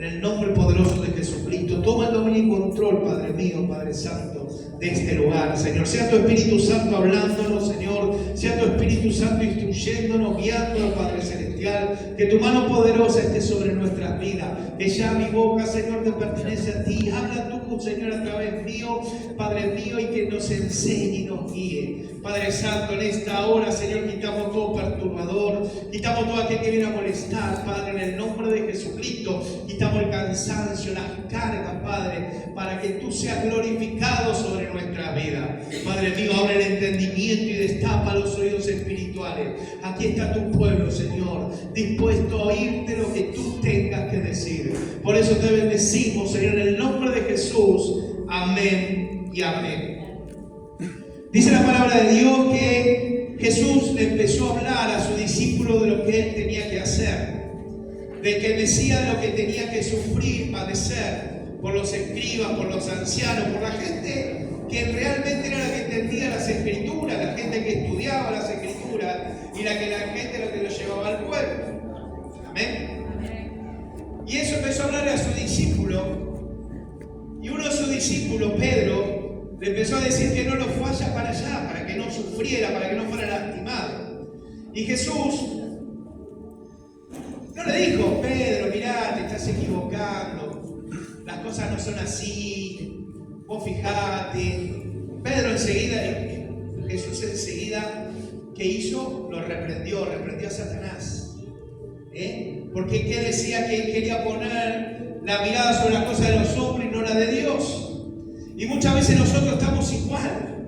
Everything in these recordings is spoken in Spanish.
En el nombre poderoso de Jesucristo, toma el dominio y control, Padre mío, Padre Santo, de este lugar, Señor. Sea tu Espíritu Santo hablándonos, Señor. Sea tu Espíritu Santo instruyéndonos, guiándonos, Padre Celestial. Que tu mano poderosa esté sobre nuestras vidas. Que ya mi boca, Señor, te pertenece a ti. Habla tú, Señor, a través mío, Padre mío, y que nos enseñe y nos guíe. Padre Santo, en esta hora, Señor, quitamos todo perturbador, quitamos todo aquel que viene a molestar, Padre, en el nombre de Jesucristo. Quitamos el cansancio, las cargas, Padre, para que tú seas glorificado sobre nuestra vida. Padre mío, abre el entendimiento y destapa los oídos espirituales. Aquí está tu pueblo, Señor, dispuesto a oírte lo que tú tengas que decir. Por eso te bendecimos, Señor, en el nombre de Jesús. Amén y amén. Dice la palabra de Dios que Jesús le empezó a hablar a su discípulo de lo que él tenía que hacer, de que decía lo que tenía que sufrir, padecer por los escribas, por los ancianos, por la gente que realmente era la que entendía las escrituras, la gente que estudiaba las escrituras y la gente lo que lo llevaba al pueblo. Amén. Y eso empezó a hablar a su discípulo, y uno de sus discípulos, Pedro, le empezó a decir que no lo vaya para allá, para que no sufriera, para que no fuera lastimado. Y Jesús no le dijo: Pedro, mirá, te estás equivocando, las cosas no son así, vos fijate. Pedro Jesús enseguida, ¿qué hizo? Lo reprendió a Satanás. Porque ¿qué decía? Que él quería poner la mirada sobre las cosas de los hombres y no la de Dios. Y muchas veces nosotros estamos igual.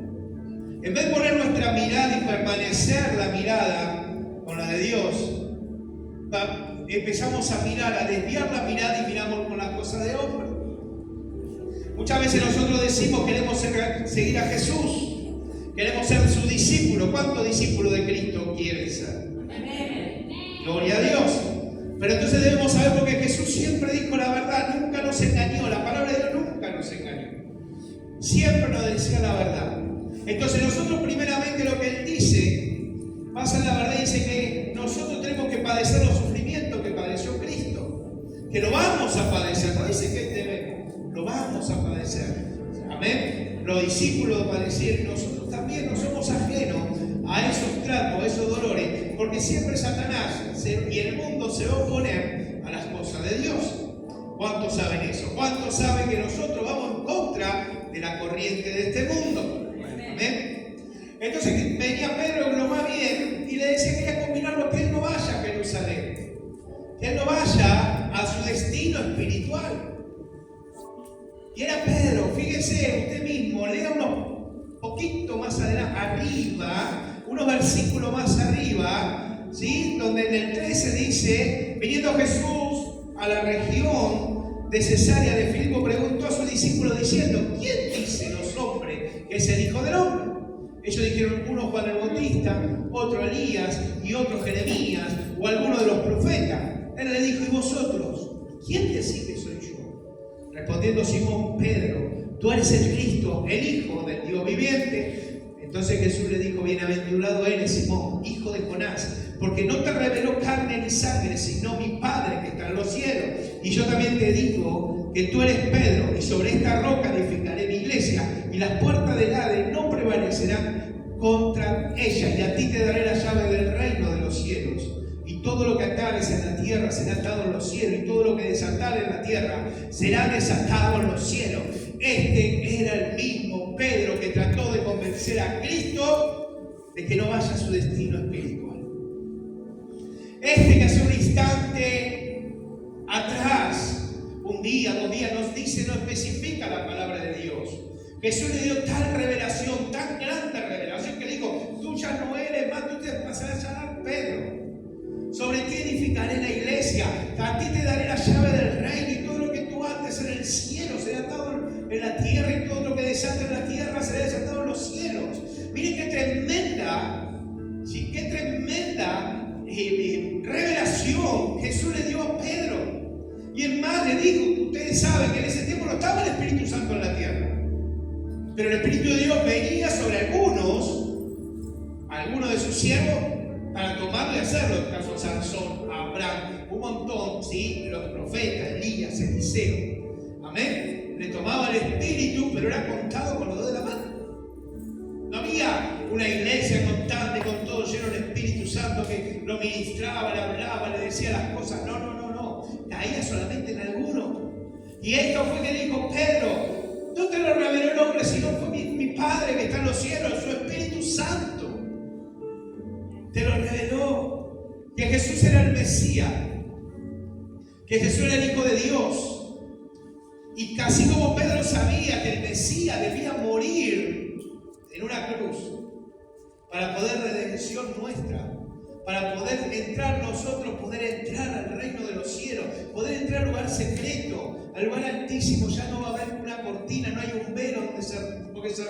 En vez de poner nuestra mirada y permanecer la mirada con la de Dios, empezamos a mirar, a desviar la mirada y miramos con las cosas de hombre. Muchas veces nosotros decimos: queremos seguir a Jesús, queremos ser su discípulo. ¿Cuántos discípulos de Cristo quieren ser? Gloria a Dios. Pero entonces debemos saber, porque Jesús siempre dijo la verdad, nunca nos engañó. La palabra de Dios nunca nos engañó. Siempre nos decía la verdad. Entonces nosotros primeramente lo que Él dice, pasa en la verdad y dice que nosotros tenemos que padecer los sufrimientos que padeció Cristo. Que lo vamos a padecer, no dice que debemos, lo vamos a padecer. Amén. Los discípulos padecieron y nosotros también no somos ajenos a esos tratos, a esos dolores, porque siempre Satanás y el mundo se va a oponer a las cosas de Dios. ¿Cuántos saben eso? ¿Cuántos saben que nosotros vamos en contra de la corriente de este mundo? Amén. Entonces venía Pedro, lo más bien, y le decía que quería combinarlo, que él no vaya a Jerusalén, que él no vaya a su destino espiritual. Y era Pedro, fíjese usted mismo, lea unos poquito más adelante, arriba, unos versículos más arriba, ¿sí? Donde en el 13 dice: viniendo Jesús a la región de Cesarea de Filipo, preguntó a sus discípulos diciendo: ¿quién dicen los hombres que es el Hijo del Hombre? Ellos dijeron: uno Juan el Bautista, otro Elías y otro Jeremías o alguno de los profetas. Él le dijo: ¿y vosotros? ¿Quién decís que soy yo? Respondiendo Simón Pedro: tú eres el Cristo, el Hijo del Dios viviente. Entonces Jesús le dijo: bienaventurado eres, Simón, hijo de Jonás, porque no te reveló carne ni sangre, sino mi Padre que está en los cielos. Y yo también te digo que tú eres Pedro, y sobre esta roca edificaré mi iglesia, y las puertas del Hades no prevalecerán contra ella, y a ti te daré la llave del reino de los cielos. Y todo lo que atares en la tierra será atado en los cielos, y todo lo que desatares en la tierra será desatado en los cielos. Este era el mismo Pedro que trató de convencer a Cristo de que no vaya a su destino espiritual. Este que hace un instante atrás, un día, 2 días, nos dice, no especifica la palabra de Dios. Jesús le dio tal revelación, tan grande revelación, que dijo: tú ya no eres más, tú te pasarás a llamar Pedro. Sobre ti edificaré la iglesia, a ti te daré la llave del reino, y todo lo que tú ates en el cielo será atado en la tierra, y todo lo que desates en la tierra será desatado en los cielos. Miren qué tremenda, sí, qué tremenda revelación Jesús le dio a Pedro. Y el más le dijo: ustedes saben que en ese tiempo no estaba el Espíritu Santo en la tierra, pero el Espíritu de Dios venía sobre algunos de sus siervos, para tomarlo y hacerlo. En el caso de Sansón, Abraham, un montón, ¿sí? Los profetas, Elías, Eliseo. Amén. Le tomaba el espíritu, pero era contado con los dedos de la mano. No había una iglesia constante con todo lleno del Espíritu Santo que lo ministraba, le hablaba, le decía las cosas. No. Caía solamente en alguno. Y esto fue que dijo Pedro: no te lo reveló el hombre, sino fue mi Padre que está en los cielos, su Espíritu Santo. Te lo reveló. Que Jesús era el Mesías. Que Jesús era el Hijo de Dios. Y casi como Pedro sabía que el Mesías debía morir en una cruz para poder redención nuestra, para poder entrar nosotros, poder entrar al reino de los cielos, poder entrar al lugar secreto, al lugar altísimo. Ya no va a haber una cortina, no hay un velo porque se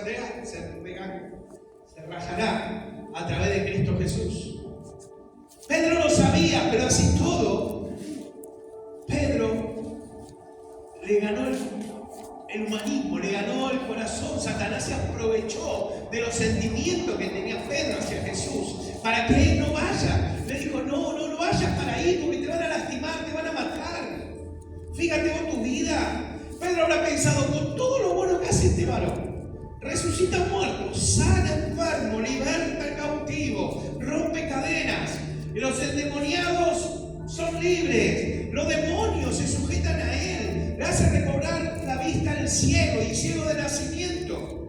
rajará a través de Cristo Jesús. Pedro lo sabía, pero así todo, Pedro le ganó el humanismo, le ganó el corazón. Satanás se aprovechó de los sentimientos que tenía Pedro hacia Jesús para que él no vaya. Le dijo: no vayas para ahí porque te van a lastimar, te van a matar. Fíjate vos tu vida. Pedro habrá pensado: con todo lo bueno que hace este varón, resucita muertos, sana enfermo, liberta cautivo, rompe cadenas, y los endemoniados son libres, los demonios se sujetan a él, le hace recobrar la vista al ciego y ciego de nacimiento.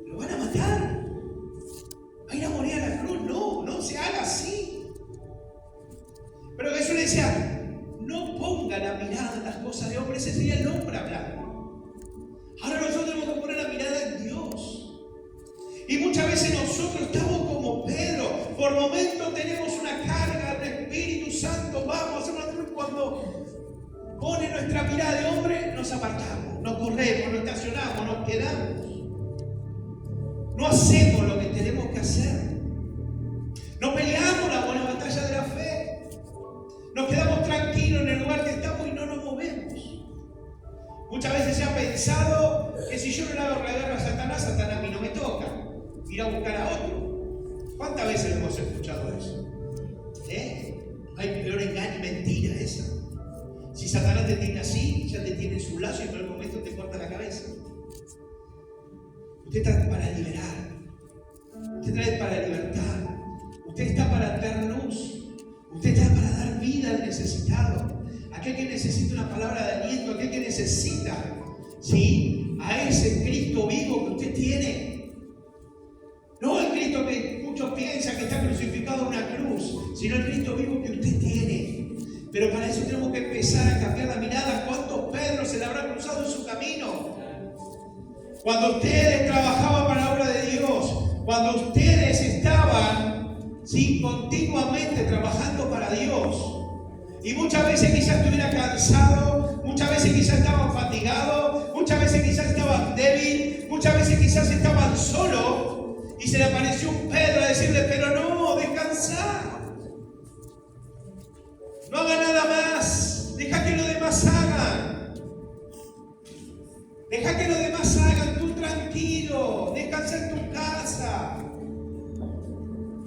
¿Lo van a matar? ¿Va a ir a morir a la cruz? No se haga así. Pero Jesús le decía: no ponga la mirada en las cosas de hombre. Ese sería el hombre hablando. Ahora nosotros tenemos que poner la mirada en Dios. Y muchas veces nosotros estamos como Pedro. Por momentos tenemos una carga del Espíritu Santo. Vamos a hacer una cruz. Cuando pone nuestra mirada de hombre, nos apartamos, nos corremos, nos estacionamos, nos quedamos. No hacemos lo que tenemos que hacer. No peleamos la buena batalla de la fe. Nos quedamos tranquilos en el lugar que estamos y no nos movemos. Muchas veces se ha pensado que si yo no le hago la guerra a Satanás, Satanás a mí no me toca. Ir a buscar a otro. ¿Cuántas veces hemos escuchado eso? Hay peor engaño y mentira esa. Si Satanás te tiene así, ya te tiene en su lazo y en el momento te corta la cabeza. Usted está para liberar. Usted trae para libertad. Usted está para dar luz. Usted está para dar vida al necesitado. Aquel que necesita una palabra de aliento, aquel que necesita, ¿sí?, a ese Cristo vivo que usted tiene. No el Cristo que muchos piensan que está crucificado en una cruz, sino el Cristo vivo que usted tiene. Pero para eso tenemos que empezar a cambiar la mirada. ¿Cuántos Pedros se le habrán cruzado en su camino? Cuando ustedes trabajaban para la obra de Dios, cuando ustedes estaban, ¿sí?, continuamente trabajando para Dios. Y muchas veces quizás estuviera cansado, muchas veces quizás estaban fatigados, muchas veces quizás estaban débil, muchas veces quizás estaban solos. Y se le apareció un Pedro a decirle: pero no, descansá. No haga nada más. Deja que los demás hagan. Deja que los demás hagan. Tú tranquilo. Descansa en tu casa.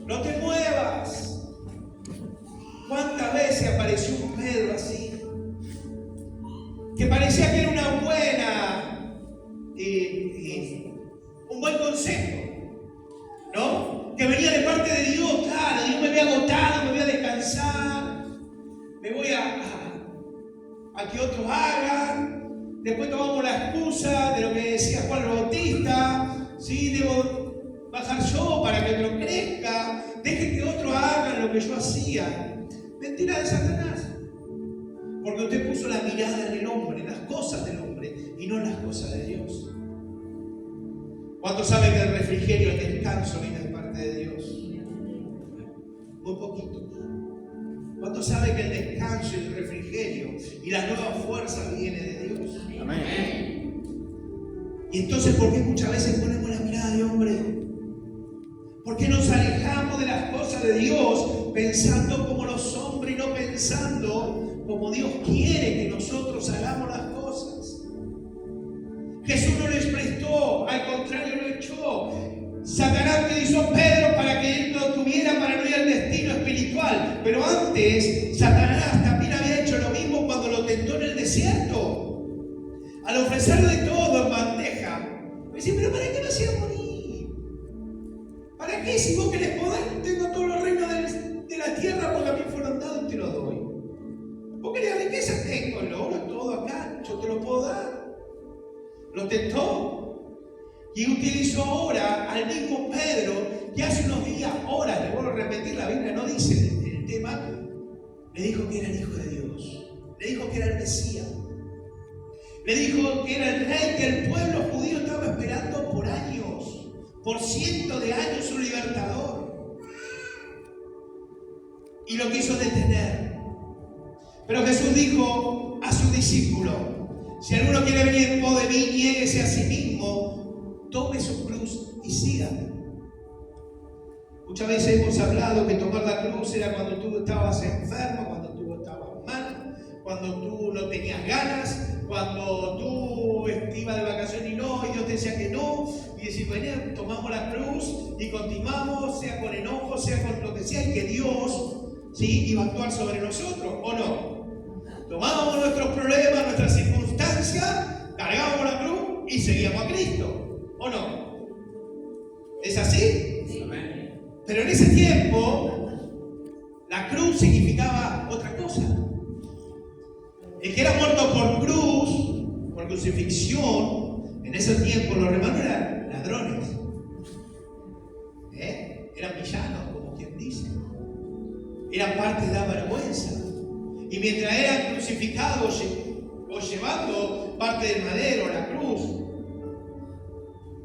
No te muevas. ¿Cuántas veces apareció un Pedro así? Que parecía que era una buena, un buen consejo, ¿no? Que venía de parte de Dios. Claro, Dios me había agotado, me voy a descansar, me voy a que otros hagan. Después tomamos la excusa de lo que decía Juan el Bautista, ¿sí? Debo bajar yo para que lo crezca, deje que otros hagan lo que yo hacía. Mentira de Satanás. Porque usted puso la mirada en el hombre, en las cosas del hombre y no en las cosas de Dios. ¿Cuántos saben que el refrigerio, el descanso viene de parte de Dios? Muy poquitos. ¿Cuántos saben que el descanso y el refrigerio y la nueva fuerza viene de Dios? Amén. Y entonces, ¿por qué muchas veces ponemos la mirada de hombre? ¿Por qué nos alejamos de las cosas de Dios pensando como los hombres y no pensando como Dios quiere que nosotros hagamos las cosas? Jesús no les prestó, al contrario lo echó. Satanás utilizó a Pedro para que él lo tuviera para no ir al destino espiritual. Pero antes, Satanás también había hecho lo mismo cuando lo tentó en el desierto, al ofrecerle todo en bandeja, me dice, pero ¿para qué me hacía morir? ¿Para qué? Si vos querés poder, tengo todos los reinos de la tierra porque a mí fueron dados y te los doy. Vos querés riqueza, tengo el oro, todo acá, yo te lo puedo dar. Lo tentó. Y utilizó ahora al mismo Pedro, que hace unos días, horas, le vuelvo a repetir, la Biblia no dice el tema, le dijo que era el Hijo de Dios, le dijo que era el Mesías, le dijo que era el rey que el pueblo judío estaba esperando por años, por cientos de años, su libertador. Y lo quiso detener. Pero Jesús dijo a sus discípulos, si alguno quiere venir en pos de mí, niéguese a sí mismo, tome su cruz y sígame. Muchas veces hemos hablado que tomar la cruz era cuando tú estabas enfermo, cuando tú estabas mal, cuando tú no tenías ganas, cuando tú ibas de vacaciones y Dios te decía que no, y decir, bueno, tomamos la cruz y continuamos, sea con enojo, sea con lo que sea, y que Dios, ¿sí?, iba a actuar sobre nosotros, ¿o no? Tomábamos nuestros problemas, nuestras circunstancias, cargábamos la cruz y seguíamos a Cristo. ¿O no? ¿Es así? Sí. Pero en ese tiempo, la cruz significaba otra cosa. El que era muerto por cruz, por crucifixión, en ese tiempo los romanos eran ladrones. Eran villanos, como quien dice. Eran parte de la vergüenza. Y mientras eran crucificados o llevando parte del madero, la cruz,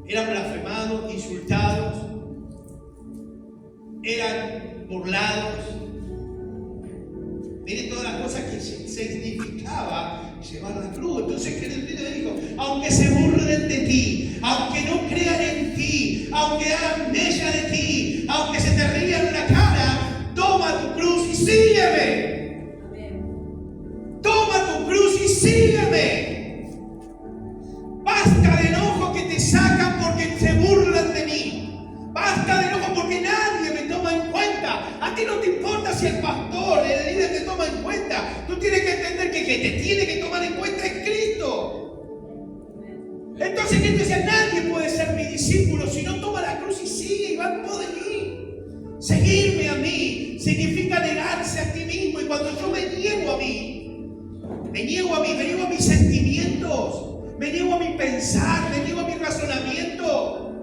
eran blasfemados, insultados, eran burlados. Miren todas las cosas que significaba llevar la cruz. Entonces Jesucristo le dijo, aunque se burlen de ti, aunque no crean en ti, aunque hagan mella de ti, aunque se te rían en la cara, toma tu cruz y sígueme. Toma tu cruz y sígueme. Basta de enojo que te sacan porque se burlan de mí. Basta de enojo porque nadie me toma en cuenta. A ti no te importa si el pastor, el líder te toma en cuenta. Tú tienes que entender que te tiene que tomar en cuenta es Cristo. Entonces Cristo decía, nadie puede ser mi discípulo si no toma la cruz y sigue y va en pos de mí. Seguirme a mí significa negarse a ti mismo. Y cuando yo me niego a mí, me niego a mis sentimientos, me niego a mi pensar, me niego a mi razonamiento.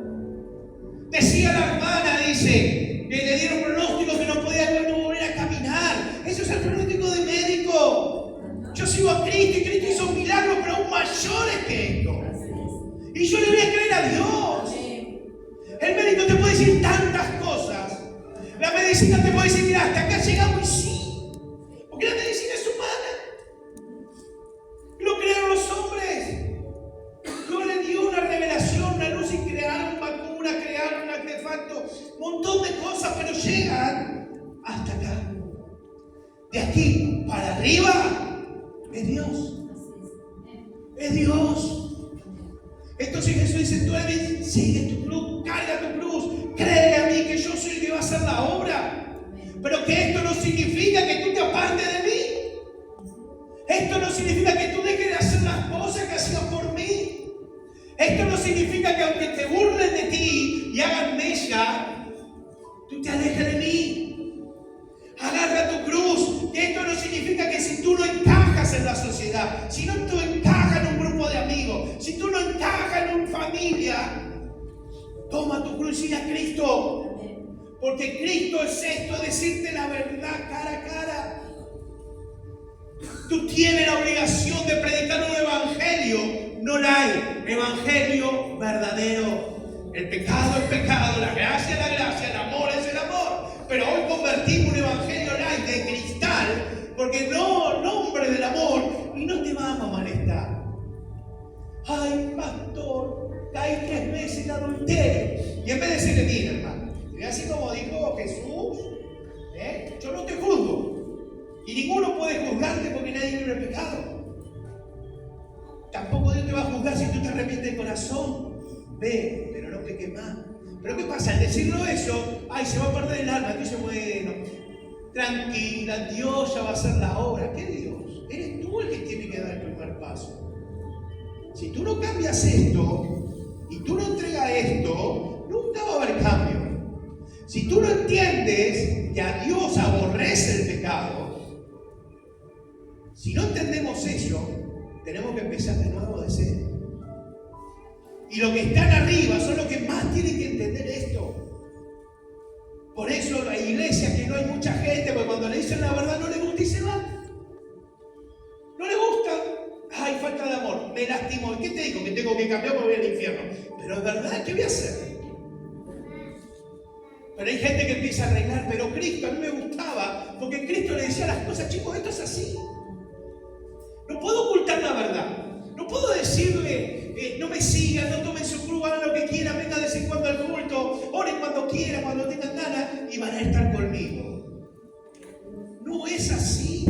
Decía la hermana, dice, que le dieron pronóstico que no podía volver a caminar. Eso es el pronóstico de médico. Yo sigo a Cristo y Cristo hizo milagros, pero aún mayores que esto. Y yo le voy a creer a Dios. El médico te puede decir tantas cosas. La medicina te puede decir, mira, hasta acá llegamos y sí. Porque la medicina es humana. Lo crearon los hombres. Dios le dio una revelación, una luz y crearon vacunas, crearon un artefacto, un montón de cosas, pero llegan hasta acá. De aquí para arriba es Dios. Es Dios. Entonces Jesús dice, tú eres, sigue tu cruz, carga tu cruz, cree a mí que yo soy el que va a hacer la obra. Pero que esto no significa que tú te apartes de mí. Esto no significa que tú dejes de hacer las cosas que hacías por mí. Esto no significa que aunque te burlen de ti y hagan mella, tú te alejes de mí. Agarra tu cruz. Que esto no significa que si tú no encajas en la sociedad, si no tú encajas en un grupo de amigos, si tú no encajas en una familia, toma tu cruz y sigue a Cristo. Porque Cristo es esto, decirte la verdad cara a cara. Tú tienes la obligación de predicar un evangelio. No la hay. Evangelio verdadero. El pecado es pecado, la gracia es la gracia, el amor es el amor. Pero hoy convertimos un evangelio light de cristal, porque no, nombre del amor, y no te vamos a molestar. Ay, pastor, caí 3 veces en adulterio. Y en vez de decirle, mira, hermano, así como dijo Jesús, yo no te juzgo. Y ninguno puede juzgarte porque nadie vive el pecado. Tampoco Dios te va a juzgar si tú te arrepientes de corazón. Ve, pero no peques más. Pero ¿qué pasa? Al decirlo eso, ay, se va a perder el alma. Dice, bueno, tranquila, Dios ya va a hacer la obra. ¿Qué Dios? Eres tú el que tiene que dar el paso. Si tú no cambias esto y tú no entregas esto, nunca va a haber cambio. Si tú no entiendes que a Dios aborrece el pecado, si no entendemos eso, tenemos que empezar de nuevo de cero. Y los que están arriba son los que más tienen que entender esto. Por eso la iglesia, que no hay mucha gente, porque cuando le dicen la verdad no le gusta y se van. No le gusta. Ay, falta de amor. Me lastimó. ¿Y qué te dijo? Que tengo que cambiar porque voy al infierno. Pero es verdad, ¿qué voy a hacer? Pero hay gente que empieza a arreglar. Pero Cristo, a mí me gustaba, porque Cristo le decía las cosas, chicos, esto es así. No puedo ocultar la verdad. No puedo decirle, no me sigan, no tomen su cruz, hagan lo que quieran, vengan de vez en cuando al culto, oren cuando quieran, cuando tengan ganas, y van a estar conmigo. No es así.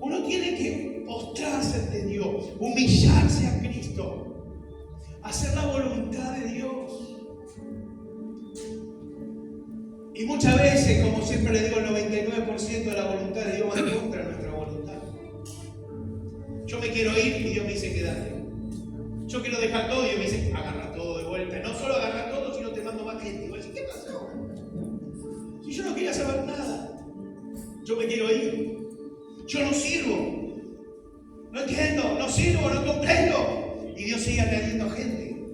Uno tiene que postrarse ante Dios, humillarse a Cristo, hacer la voluntad de Dios. Y muchas veces, como siempre le digo, el 99% de la voluntad de Dios va en contra de nuestra voluntad. Yo me quiero ir y Dios me dice quédate. Yo quiero dejar todo y Dios me dice agarra todo de vuelta. No solo agarra todo, sino te mando más gente. Y voy a decir, ¿qué pasó? Si yo no quería saber nada. Yo me quiero ir. Yo no sirvo. No entiendo, no sirvo, no comprendo. Y Dios sigue atrayendo gente.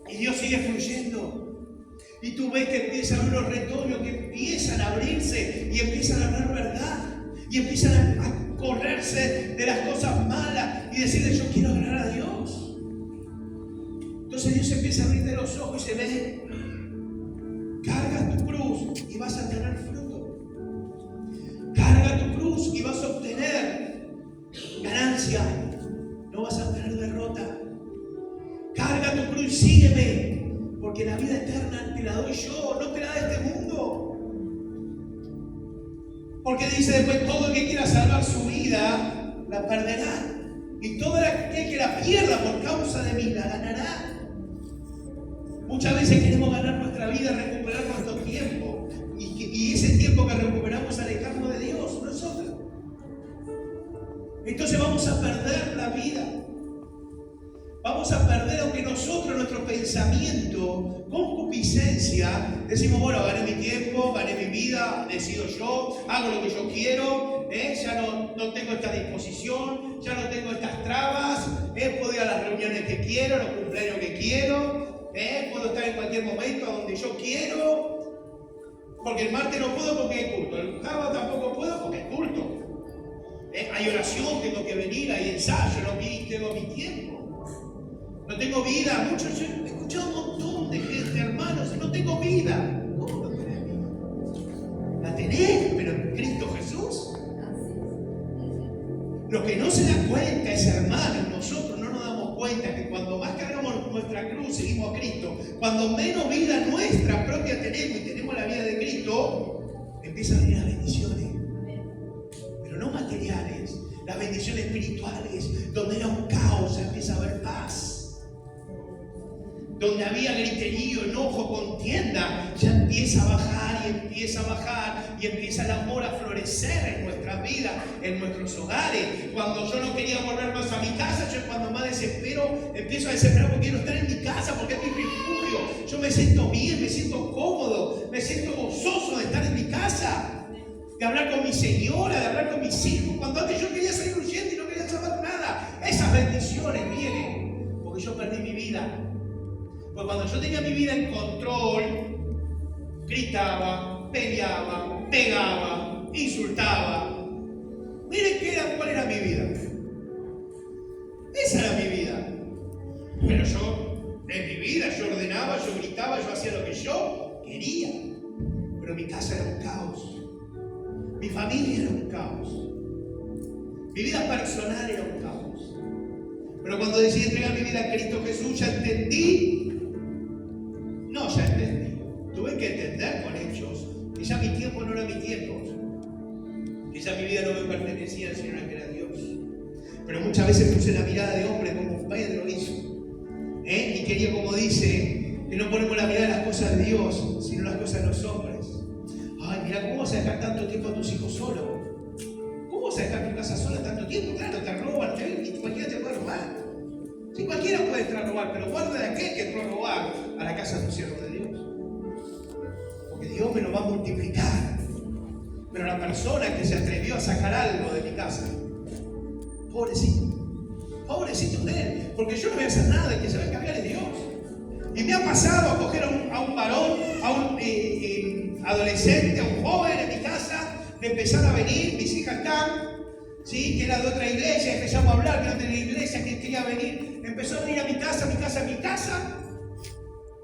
Y Dios sigue fluyendo. Y tú ves que empiezan unos retoños que empiezan a abrirse y empiezan a hablar verdad. Y empiezan a correrse de las cosas malas y decirle yo quiero agradar a Dios. Entonces Dios empieza a abrirte los ojos y se ve, carga tu cruz y vas a tener fruto. Carga tu cruz y vas a obtener ganancia, no vas a obtener derrota. Carga tu cruz y sígueme, porque la vida eterna te la doy yo, no te la da este mundo. Porque dice después, todo el que quiera salvar su vida, la perderá. Y todo aquel que la pierda por causa de mí, la ganará. Muchas veces queremos ganar nuestra vida, recuperar nuestro tiempo. Y ese tiempo que recuperamos, alejarnos de Dios, nosotros. Entonces vamos a perder la vida. Vamos a perder, aunque nosotros, nuestro pensamiento, concupiscencia, decimos, bueno, gané mi tiempo, gané mi vida, decido yo, hago lo que yo quiero, ya no tengo esta disposición, ya no tengo estas trabas, puedo ir a las reuniones que quiero, los cumpleaños que quiero, puedo estar en cualquier momento donde yo quiero, porque el martes no puedo porque hay culto, el sábado tampoco puedo porque hay culto, hay oración, tengo que venir, hay ensayo, tengo mi tiempo. No tengo vida. Muchos, yo he escuchado un montón de gente, hermanos, no tengo vida. ¿Cómo no tenés vida? La tenés, pero en Cristo Jesús. Lo que no se da cuenta es, hermanos, nosotros no nos damos cuenta que cuando más cargamos nuestra cruz, seguimos a Cristo, cuando menos vida nuestra propia tenemos y tenemos la vida de Cristo, empiezan a venir las bendiciones. Pero no materiales, las bendiciones espirituales, donde era un caos, empieza a haber paz. Donde había griterío, enojo, contienda, ya empieza a bajar y empieza a bajar y empieza el amor a florecer en nuestras vidas, en nuestros hogares. Cuando yo no quería volver más a mi casa, yo cuando más desespero, empiezo a desesperar porque quiero estar en mi casa, porque es mi refugio. Yo me siento bien, me siento cómodo, me siento gozoso de estar en mi casa, de hablar con mi señora, de hablar con mis hijos. Cuando antes yo quería salir huyendo y no quería saber nada. Esas bendiciones vienen porque yo perdí mi vida. Porque cuando yo tenía mi vida en control, gritaba, peleaba, pegaba, insultaba. Miren cuál era mi vida. Esa era mi vida. Pero yo, en mi vida, yo ordenaba, yo gritaba, yo hacía lo que yo quería. Pero mi casa era un caos. Mi familia era un caos. Mi vida personal era un caos. Pero cuando decidí entregar mi vida a Cristo Jesús, ya entendí. No, ya entendí. Tuve que entender con hechos que ya mi tiempo no era mi tiempo. Que ya mi vida no me pertenecía, sino que era Dios. Pero muchas veces puse la mirada de hombre como Pedro hizo. Y quería, como dice, que no ponemos la mirada en las cosas de Dios, sino en las cosas de los hombres. Ay, mira, ¿cómo vas a dejar tanto tiempo a tus hijos solos? ¿Cómo vas a dejar tu casa sola tanto tiempo? tiempo, claro, te roban, y cualquiera te puede robar. Sí, cualquiera puede entrar a robar, pero guarda de aquel que entró a robar a la casa de un siervo de Dios. Porque Dios me lo va a multiplicar. Pero la persona que se atrevió a sacar algo de mi casa, pobrecito de él, porque yo no voy a hacer nada, el que se va a encargar es Dios. Y me ha pasado a coger a un varón, a un adolescente, a un joven en mi casa, de empezar a venir, mis hijas están, ¿sí? Que era de otra iglesia, empezamos a hablar, que no tenía iglesia, que quería venir, empezó a venir a mi casa,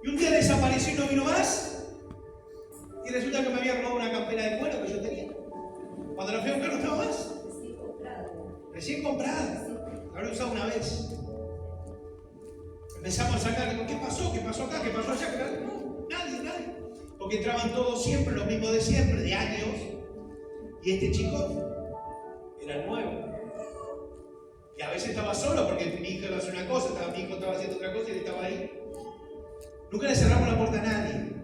y un día desapareció y no vino más, y resulta que me había robado una campera de cuero que yo tenía. Cuando la fui a buscar no estaba más. Recién comprada. La habré usado una vez. Empezamos a sacar, ¿qué pasó? ¿Qué pasó acá? ¿Qué pasó allá? No, nadie. Porque entraban todos siempre, los mismos de siempre, de años. Y este chico era nuevo. Y a veces estaba solo porque mi hijo iba a hacer una cosa, mi hijo estaba haciendo otra cosa y él estaba ahí. Nunca le cerramos la puerta a nadie.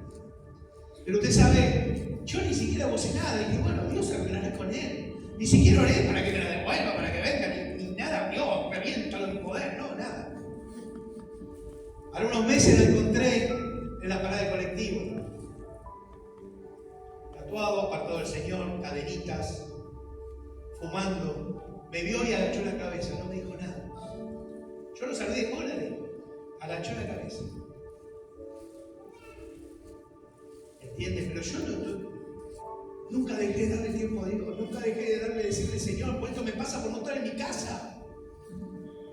Pero usted sabe, yo ni siquiera vocé nada. Dije, bueno, Dios se arreglará con él. Ni siquiera oré para que me la devuelva, para que venga, ni nada. Dios, reviéntalo en mi poder. No, nada. Ahora unos meses lo encontré en la parada de colectivo. Tatuado, apartado del Señor, cadenitas, fumando. Me vio y agachó la cabeza, no me dijo nada. Yo lo saludé, órale, agachó la cabeza. ¿Entiendes? Pero yo nunca dejé de darle tiempo a Dios, nunca dejé de decirle, Señor, pues esto me pasa por no estar en mi casa.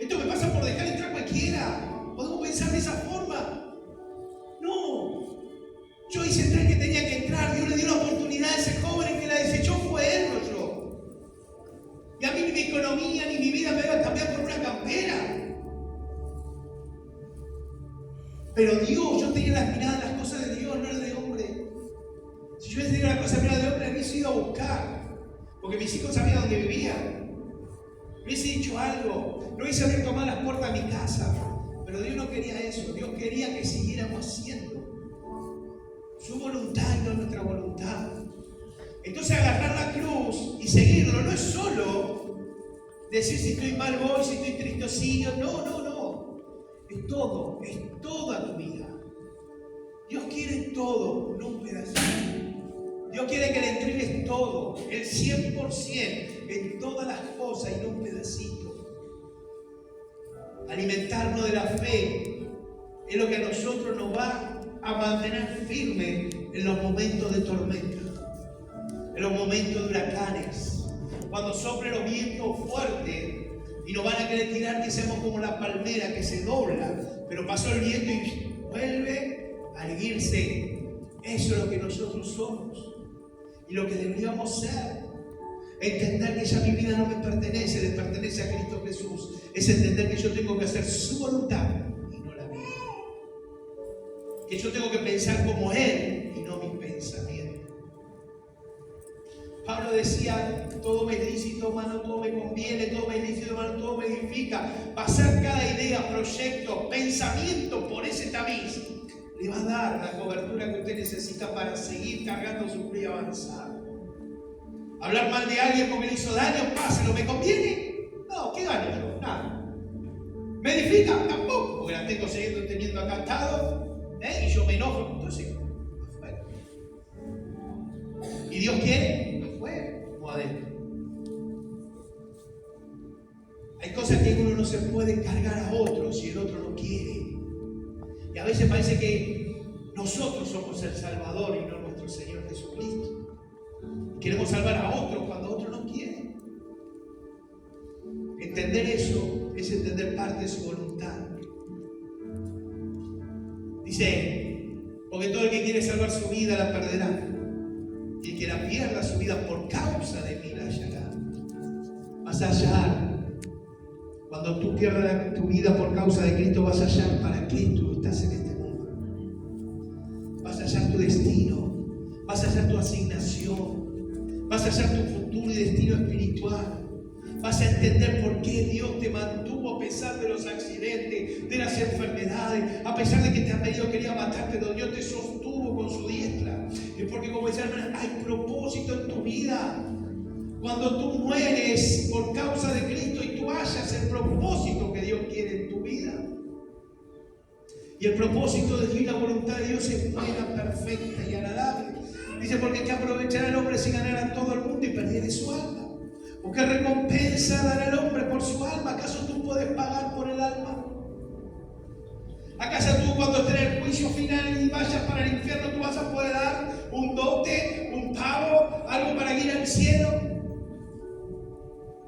Esto me pasa por dejar entrar cualquiera. ¿Podemos pensar de esa forma? No. Yo hice entrar el que tenía que entrar. Dios le dio la oportunidad a ese joven, el que la desechó fue él, no yo. Y a mí ni mi economía ni mi vida me iba a cambiar por una campera. Pero Dios, yo tenía las miradas en las cosas de Dios, no las de hombre. Si yo hubiese tenido las cosas miradas de hombre, me hubiese ido a buscar. Porque mis hijos sabían dónde vivían. Me hubiese dicho algo. No hubiese abierto más las puertas de mi casa. Pero Dios no quería eso. Dios quería que siguiéramos haciendo su voluntad y no nuestra voluntad. Entonces agarrar la cruz y seguirlo no es solo decir si estoy mal voy, si estoy tristocillo. No. Es todo, es toda tu vida. Dios quiere todo, no un pedacito. Dios quiere que le entregues todo, el 100% en todas las cosas y no un pedacito. Alimentarnos de la fe es lo que a nosotros nos va a mantener firmes en los momentos de tormenta, en los momentos de huracanes, cuando soplen los vientos fuertes y nos van a querer tirar, que seamos como la palmera que se dobla, pero pasó el viento y vuelve a erguirse. Eso es lo que nosotros somos y lo que deberíamos ser. Entender que ya mi vida no me pertenece, le pertenece a Cristo Jesús. Es entender que yo tengo que hacer su voluntad y no la mía. Que yo tengo que pensar como Él y no mis pensamientos. Pablo decía, todo me es lícito, hermano, todo me conviene, todo me es lícito, hermano, todo me edifica. Pasar cada idea, proyecto, pensamiento por ese tamiz le va a dar la cobertura que usted necesita para seguir cargando su cruz y avanzar. Hablar mal de alguien porque le hizo daño, páselo, ¿me conviene? No, ¿qué gano yo? Nada. ¿Me edifica? Tampoco, porque la tengo teniendo acá atado, y yo me enojo, entonces, afuera. ¿Y Dios quiere? Afuera, como adentro. Hay cosas que uno no se puede cargar a otro si el otro no quiere. Y a veces parece que nosotros somos el Salvador y no nuestro Señor Jesucristo. Queremos salvar a otro cuando otro no quiere. Entender eso es entender parte de su voluntad. Dice, porque todo el que quiere salvar su vida la perderá. Y el que la pierda su vida por causa de mí la hallará. Vas a hallar. Cuando tú pierdas tu vida por causa de Cristo, vas a hallar para qué tú estás en este mundo. Vas a hallar tu destino. Vas a hallar tu asignación. Vas a hallar tu futuro y destino espiritual. Vas a entender por qué Dios te mantuvo a pesar de los accidentes, de las enfermedades, a pesar de que te han venido quería matar, pero Dios te sostuvo con su diestra. Es porque, como decía hermana, hay propósito en tu vida. Cuando tú mueres por causa de Cristo, Y el propósito de Dios y la voluntad de Dios es buena, perfecta y agradable. Dice, porque ¿qué aprovechará el hombre si ganara todo el mundo y perdiere su alma? ¿O qué recompensa dará el hombre por su alma? ¿Acaso tú puedes pagar por el alma? ¿Acaso tú cuando estés en el juicio final y vayas para el infierno, tú vas a poder dar un dote, un pago, algo para ir al cielo?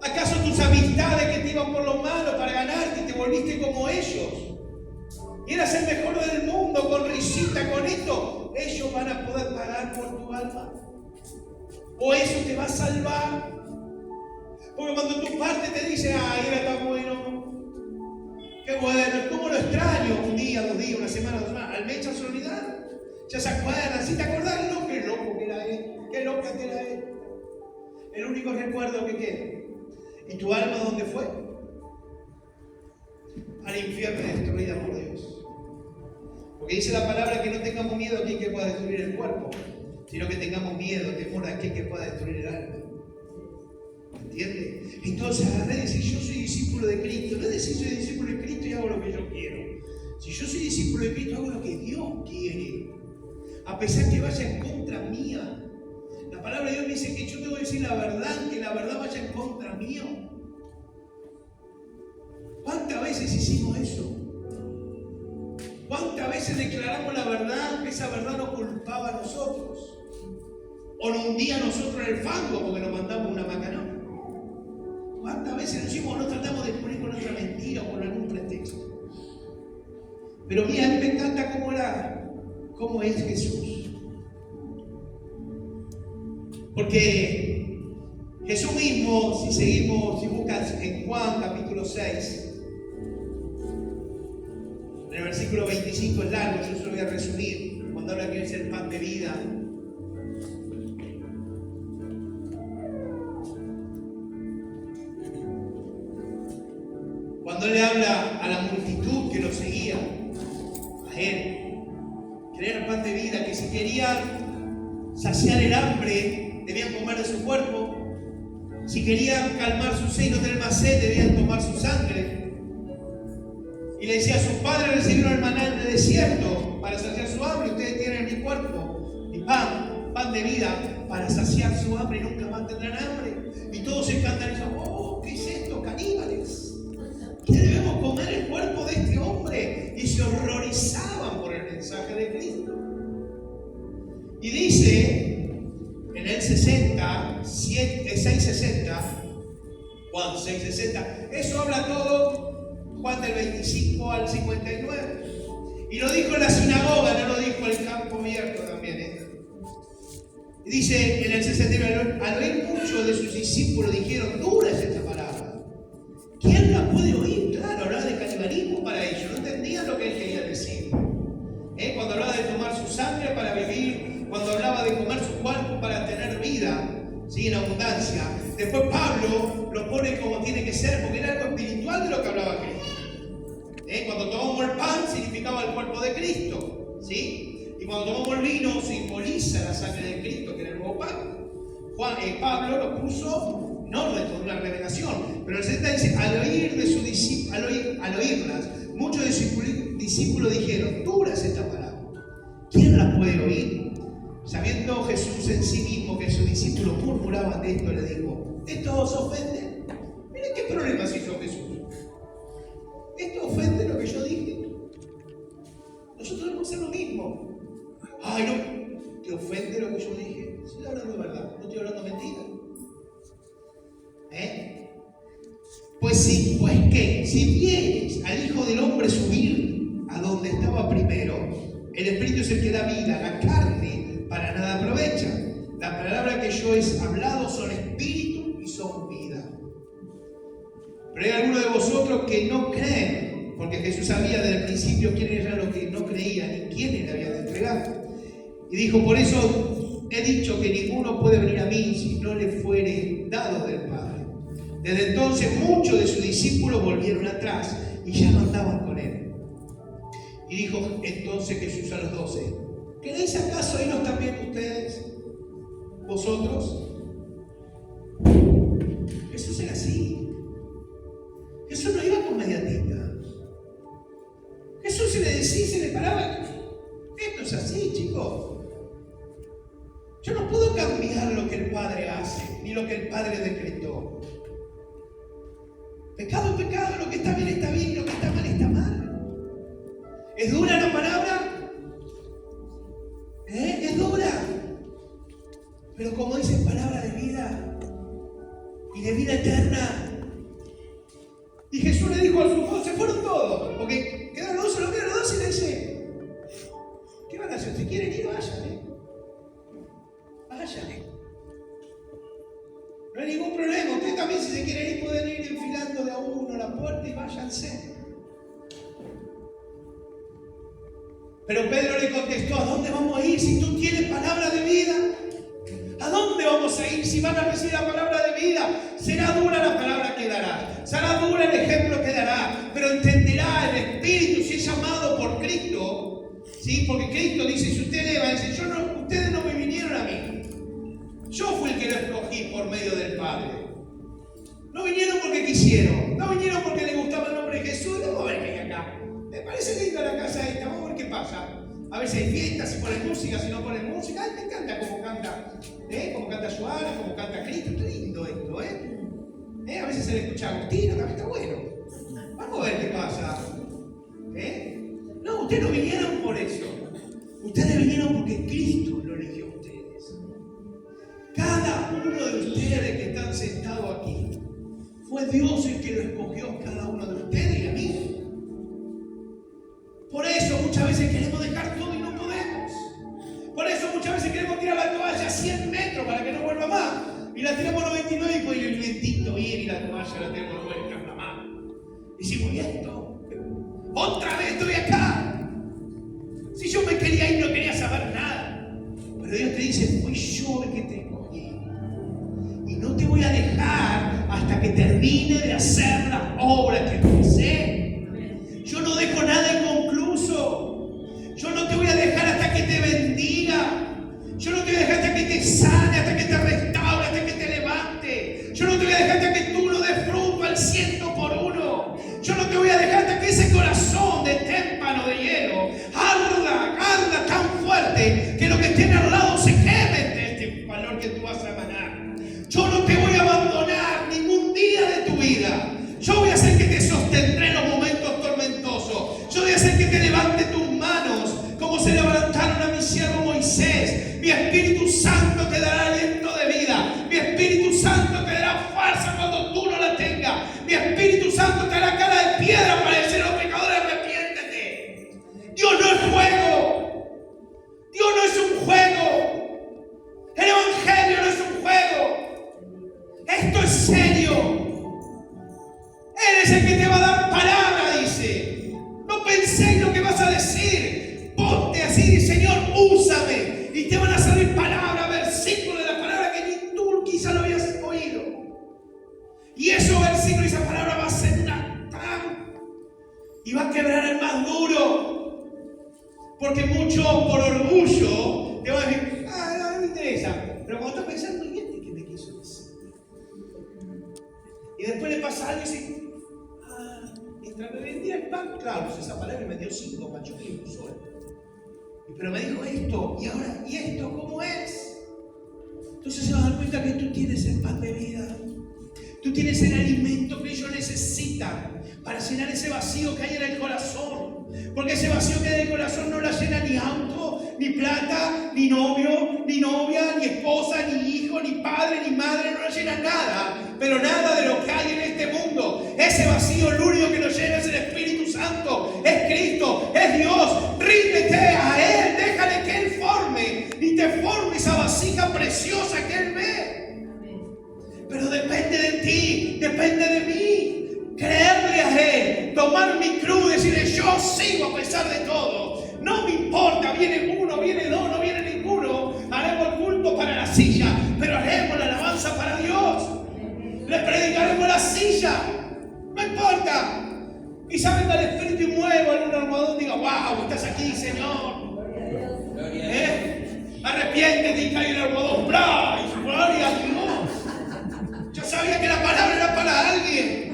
¿Acaso tus amistades que te iban por lo malo para ganarte y te volviste como ellos? Y eras el mejor del mundo, con risita, con esto. Ellos van a poder pagar por tu alma. O eso te va a salvar. Porque cuando tu parte te dice, ay, era tan bueno. Qué bueno, ¿cómo lo extraño? Un día, 2 días, una semana, 2 semanas. Al mes ya se olvidaron. Ya se acuerdan. Si te acordás, no, qué loco que era él. Qué loca que era él. El único recuerdo que queda. ¿Y tu alma dónde fue? Al infierno, destruida por Dios. Porque dice la palabra que no tengamos miedo a aquel que pueda destruir el cuerpo, sino que tengamos miedo, temor a aquel que pueda destruir el alma. ¿Entiendes? Entonces agarré y decir, yo soy discípulo de Cristo. No es decir, soy discípulo de Cristo y hago lo que yo quiero. Si yo soy discípulo de Cristo, hago lo que Dios quiere. A pesar que vaya en contra mía. La palabra de Dios me dice que yo tengo que decir la verdad, que la verdad vaya en contra mío. ¿Cuántas veces hicimos eso? ¿Cuántas veces declaramos la verdad, que esa verdad nos culpaba a nosotros? O nos hundía a nosotros en el fango porque nos mandamos una macanón. ¿Cuántas veces nos hicimos o no tratamos de cubrir con otra mentira o con algún pretexto? Pero mira, a mí me encanta cómo es Jesús. Porque Jesús mismo, si buscas en Juan capítulo 6, en el versículo 25 es largo, yo se lo voy a resumir, cuando habla que es el pan de vida. Cuando le habla a la multitud que lo seguía, a él, que era el pan de vida, que si querían saciar el hambre, debían comer de su cuerpo. Si querían calmar su sed y no tener más sed, debían tomar su sangre. Y le decía, sus padres recibieron el maná en el desierto para saciar su hambre. Ustedes tienen mi cuerpo, mi pan de vida, para saciar su hambre y nunca más tendrán hambre. Y todos se escandalizan, oh, ¿qué es esto, caníbales? ¿Qué debemos comer el cuerpo de este hombre? Y se horrorizaban por el mensaje de Cristo. Y dice en el 6:60, Juan 6:60, eso habla todo. Juan del 25 al 59. Y lo dijo en la sinagoga, no lo dijo en el campo abierto también. Y dice en el 69, al oír muchos de sus discípulos dijeron, dura es esta palabra. ¿Quién la puede oír? Claro, hablaba de canibalismo para ellos, no entendían lo que él quería decir. Cuando hablaba de tomar su sangre para vivir, cuando hablaba de comer su cuerpo para tener vida, ¿sí? En abundancia. Después Pablo lo pone como tiene que ser, porque era algo espiritual de lo que hablaba Cristo. Cuando tomamos el pan significaba el cuerpo de Cristo, ¿sí? Y cuando tomamos el vino simboliza la sangre de Cristo, que era el nuevo pan. Pablo lo puso en orden con una revelación, pero el 70 dice, al oírlas, muchos discípulos dijeron, dura es esta palabra, ¿quién la puede oír? Sabiendo Jesús en sí mismo que sus discípulos murmuraban de esto, le dijo, ¿esto os ofende? Miren qué problema se hizo Jesús. ¿Esto ofende lo que yo dije? Nosotros debemos hacer lo mismo. Ay, no, ¿te ofende lo que yo dije? Estoy hablando de verdad, no estoy hablando mentira. Pues ¿qué? Si vieres al Hijo del Hombre subir a donde estaba primero, el Espíritu es el que da vida, la carne para nada aprovecha. La palabra que yo he hablado son espíritu y son vida. Pero hay algunos de vosotros que no creen, porque Jesús sabía desde el principio quiénes eran los que no creían y quiénes le habían de entregar. Y dijo, por eso he dicho que ninguno puede venir a mí si no le fuere dado del Padre. Desde entonces muchos de sus discípulos volvieron atrás y ya no andaban con él. Y dijo entonces Jesús a los 12, ¿queréis acaso irnos también ustedes, vosotros? Jesús era así. Jesús no iba con mediatita. Jesús se le decía sí se le paraba. Esto es así, chicos. Yo no puedo cambiar lo que el Padre hace, ni lo que el Padre decretó. Pecado es pecado, lo que está bien y lo que está mal. ¿Es dura la palabra? Es dura. Pero como dice, palabra de vida y de vida eterna. Y Jesús le dijo a sus hijos, se fueron todos, porque quedaron 12, los quedaron 12 y le dice, ¿qué van a hacer? Si quieren ir, vayan, vayan. No hay ningún problema, ustedes también si se quieren ir pueden ir enfilando de a uno la puerta y váyanse. Pero Pedro le contestó, ¿a dónde vamos a ir si tú tienes palabra de vida? ¿A dónde vamos a ir si van a recibir la palabra de vida? Será dura la palabra que dará, será dura el ejemplo que dará, pero entenderá el Espíritu si es llamado por Cristo, ¿sí? Porque Cristo dice, si usted eleva, dice, ustedes no me vinieron a mí, yo fui el que lo escogí por medio del Padre. No vinieron porque quisieron, no vinieron porque les gustaba el nombre de Jesús. Vamos a ver qué hay acá. Me parece linda la casa esta, vamos a ver qué pasa. A veces hay fiestas, si ponen música, si no ponen música. Ay, me encanta cómo canta, cómo canta Joana, cómo canta Cristo. Está lindo esto, A veces se le escucha a Agustino, también está bueno. Vamos a ver qué pasa. No, ustedes no vinieron por eso. Ustedes vinieron porque Cristo lo eligió a ustedes. Cada uno de ustedes que están sentados aquí, fue Dios el que lo escogió a cada uno de ustedes y a mí. Por eso muchas veces queremos dejar todo y no podemos. Por eso muchas veces queremos tirar la toalla a 100 metros para que no vuelva más. Y la tiramos a 99 y pues el vientito viene y la toalla la tenemos vuelta en la mano. Y decimos, ¿y esto? Otra vez estoy acá. Si yo me quería ir no quería saber nada. Pero Dios te dice, fui yo el que te escogí. Y no te voy a dejar hasta que termine de hacer la obra que empecé. Yo no dejo nada inconcluso. Yo no te voy a dejar hasta que te bendiga. Yo no te voy a dejar hasta que te sane, hasta que te restaure, hasta que te levante. Yo no te voy a dejar hasta que tú no des fruto al 100 por 1. Yo no te voy a dejar hasta que ese corazón de témpano de hielo arda tan fuerte que lo que estén al lado se quemen de este valor que tú vas a emanar. Yo no te voy a abandonar ningún día de tu vida. Yo voy a hacer que te sostendré en los momentos tormentosos. Yo voy a hacer que te levante tus manos como se levantaron a mi siervo Moisés. Mi Espíritu Santo te dará aliento de vida. Mi Espíritu Santo te dará fuerza cuando tú no la tengas. Mi Espíritu Santo te hará cara de piedra para decir a los pecadores, arrepiéntete. Dios no es juego. Dios no es un juego. El Evangelio no es un juego. Esto es serio. Él es el que te va a dar palabra, dice. No penséis lo que vas a decir. Ponte así y Señor, úsame. Y te van a salir palabras, versículos de la palabra que ni tú quizá lo habías oído. Y esos versículos y esa palabra va a ser una trampa. Y va a quebrar el más duro. Porque muchos por orgullo te van a decir, no me interesa. Pero cuando estás pensando, ¿y este qué me quiso decir? Y después le pasa algo y dice, mientras me vendía el pan, claro, pues esa palabra me dio 5 panchoquillos solo. Pero me dijo esto, y ahora, ¿y esto cómo es? Entonces se va a dar cuenta que tú tienes el pan de vida. Tú tienes el alimento que ellos necesitan para llenar ese vacío que hay en el corazón. Porque ese vacío que hay en el corazón no la llena ni auto, ni plata, ni novio, ni novia, ni esposa, ni hijo, ni padre, ni madre. No la llena nada, pero nada de lo que hay en este mundo. Ese vacío, lo único que lo llena es el Espíritu Santo, es Cristo, es Dios. Ríndete a Él, déjale que Él forme y te forme esa vasija preciosa que Él ve. Pero depende de ti, depende de mí. Creerle a Él, tomar mi cruz, decirle yo sigo a pesar de todo. No me importa, viene uno, viene dos, no viene ninguno. Haremos el culto para la silla, pero haremos la alabanza para Dios. Le predicaremos la silla, no importa. Quizá venga el Espíritu y mueva algún almohadón y diga, wow, estás aquí, Señor. Arrepiéntete y cae el almohadón, ¡bla! Y gloria a Dios. Yo sabía que la palabra era para alguien.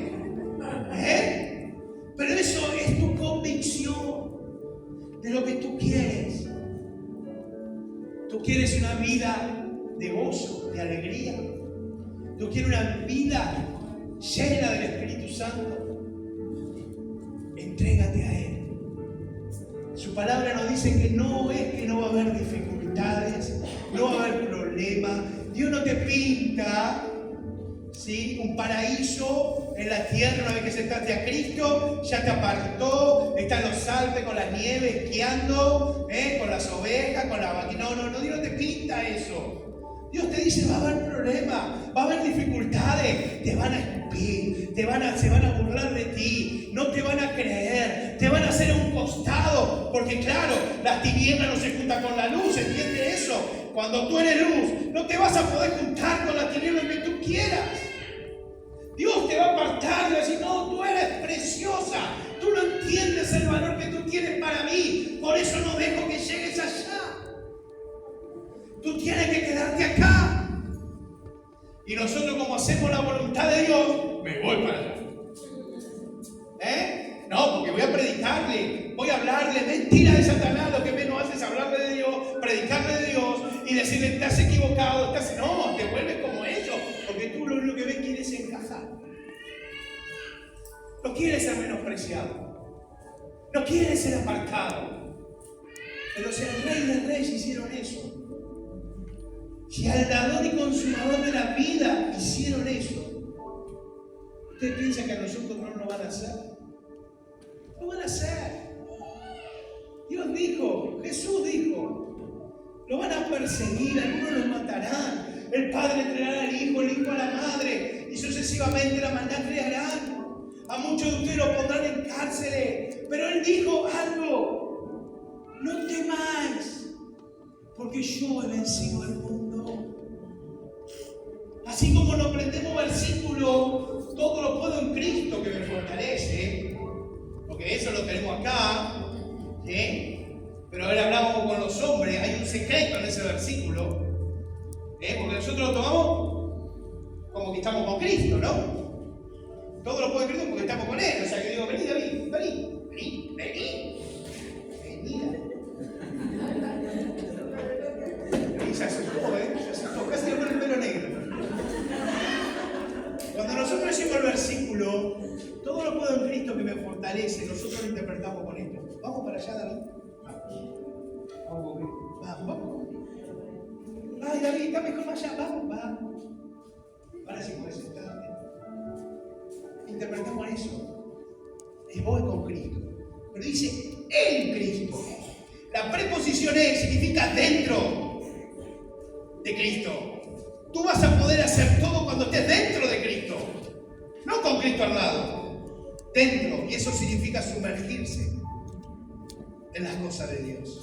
Pero eso es tu convicción. una vida de gozo, de alegría? ¿Tú quieres una vida llena del Espíritu Santo? Entrégate a Él. Su palabra nos dice que no es que no va a haber dificultades, no va a haber problemas. Dios no te pinta, ¿sí?, un paraíso en la tierra una vez que aceptaste a Cristo, ya te apartó, está en los Alpes con las nieves, esquiando, con las ovejas, con la vaquita. No, Dios no te pinta eso. Dios te dice, va a haber problemas, va a haber dificultades, te van a escupir, se van a burlar de ti, no te van a creer, te van a hacer a un costado, porque claro, las tinieblas no se juntan con la luz, ¿entiendes eso? Cuando tú eres luz, no te vas a poder juntar con las tinieblas que tú quieras. Dios te va a apartar y va a decir, no, tú eres preciosa, tú no entiendes el valor que tú tienes para mí, por eso no dejo que llegues allá. Tú tienes que quedarte acá. Y nosotros, como hacemos la voluntad de Dios, me voy para allá. No, porque voy a predicarle, voy a hablarle mentira de Satanás. Lo que menos hace es hablarle de Dios, predicarle de Dios y decirle, estás equivocado, no, te vuelves como ellos, porque tú lo único que ves quieres encajar. No quieres ser menospreciado, no quieres ser apartado. Pero si el Rey de Reyes hicieron eso, si al dador y consumador de la vida hicieron eso, ¿usted piensa que a nosotros no lo van a hacer? Lo van a hacer. Dios dijo, Jesús dijo, lo van a perseguir, algunos los matarán, el padre entregará al hijo, el hijo a la madre, y sucesivamente la maldad crearán. A muchos de ustedes los pondrán en cárceles. Pero Él dijo algo, no temáis, porque yo he vencido al mundo. Así como nos aprendemos versículo, todo lo puedo en Cristo que me fortalece, porque eso lo tenemos acá, ¿sí? Pero ahora hablamos con los hombres, hay un secreto en ese versículo, porque nosotros lo tomamos como que estamos con Cristo, ¿no? Todo lo puedo en Cristo porque estamos con Él. O sea que digo, vení David, vení. Y se asustó, casi le pone el pelo negro. Cuando nosotros decimos el versículo, todo lo puedo en Cristo que me fortalece, nosotros lo interpretamos con esto. Vamos para allá, David. Vamos. Ay, David, está mejor allá, vamos. Ahora sí puedes sentarte. Interpretamos eso. Y voy con Cristo. Pero dice en Cristo. La preposición en significa dentro de Cristo. Tú vas a poder hacer todo cuando estés dentro de Cristo. No con Cristo al lado. Dentro. Y eso significa sumergirse en las cosas de Dios.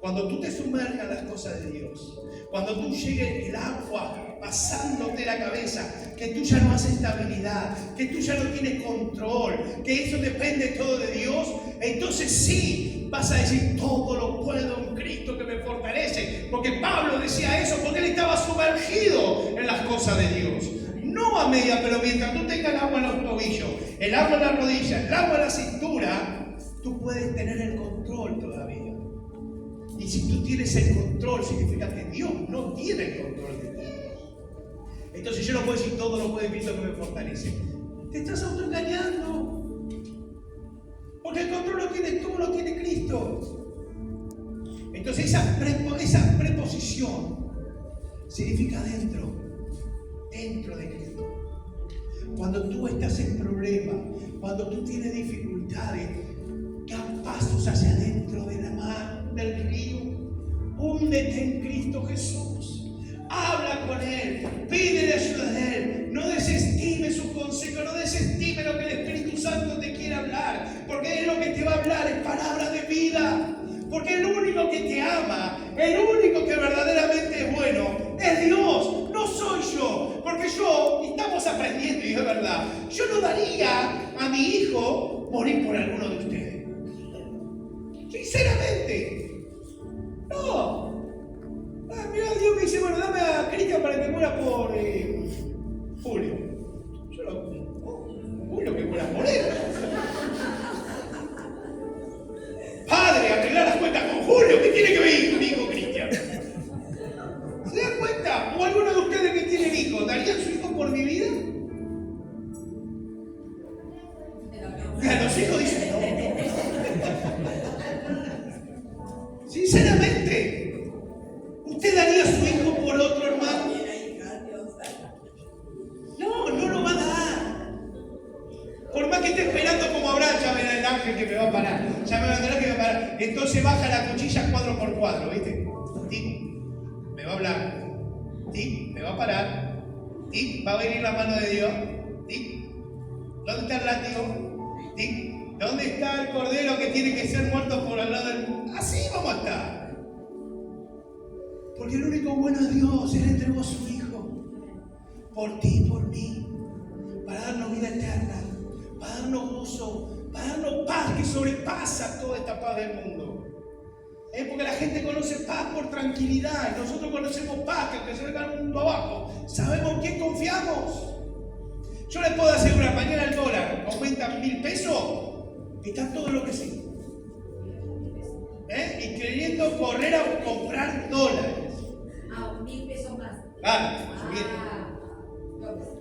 Cuando tú te sumergas en las cosas de Dios, cuando tú llegue el agua pasándote la cabeza, que tú ya no haces estabilidad, que tú ya no tienes control, que eso depende todo de Dios, entonces sí vas a decir, todo lo puedo en Cristo que me fortalece. Porque Pablo decía eso, porque él estaba sumergido en las cosas de Dios. No a media, pero mientras tú tengas el agua en los tobillos, el agua en la rodilla, el agua en la cintura, tú puedes tener el control todavía. Y si tú tienes el control, significa que Dios no tiene el control de ti. Entonces yo no puedo decir todo lo puedo en Cristo que me fortalece. Te estás autoengañando. Porque el control lo tienes tú, lo tiene Cristo. Entonces esa preposición significa dentro de Cristo. Cuando tú estás en problemas, cuando tú tienes dificultades, da pasos hacia adentro de la mar, del río. Húndete en Cristo Jesús. Habla con Él. Pídele ayuda de Él. No desestime su consejo. No desestime lo que el Espíritu Santo te quiere hablar. Porque Él lo que te va a hablar es palabra de vida. Porque el único que te ama, el único que verdaderamente es bueno, es Dios. No soy yo. Porque estamos aprendiendo, y es verdad, yo no daría a mi hijo morir por alguno de ustedes. Sinceramente. No. Mira, Dios me dice, bueno, dame a Cristian para que muera por Julio. Yo Julio que muera por él. Padre, arreglar las cuentas con Julio. ¿Qué tiene que ver con mi hijo Cristian? que esté esperando como Abraham, ya verá el ángel que me va a parar. Ya me va a ver que me va a parar. Entonces baja la cuchilla cuadro por cuadro, ¿viste? Tic, me va a hablar. Tic, me va a parar. Tic, va a venir la mano de Dios. Tic, ¿dónde está el látigo? Tic, ¿dónde está el cordero que tiene que ser muerto por al lado del mundo? Así vamos a estar. Porque el único bueno es Dios. Él entregó a su Hijo. Por ti y por mí. Para darnos vida eterna. Para darnos gozo. Para darnos paz que sobrepasa toda esta paz del mundo. Porque la gente conoce paz por tranquilidad. Y nosotros conocemos paz que se venga el mundo abajo. ¿Sabemos en quién confiamos? Yo les puedo asegurar, mañana el dólar aumenta 1.000 pesos. Está todo enloquecido. Y queriendo correr a comprar dólares. 1.000 pesos más. Claro,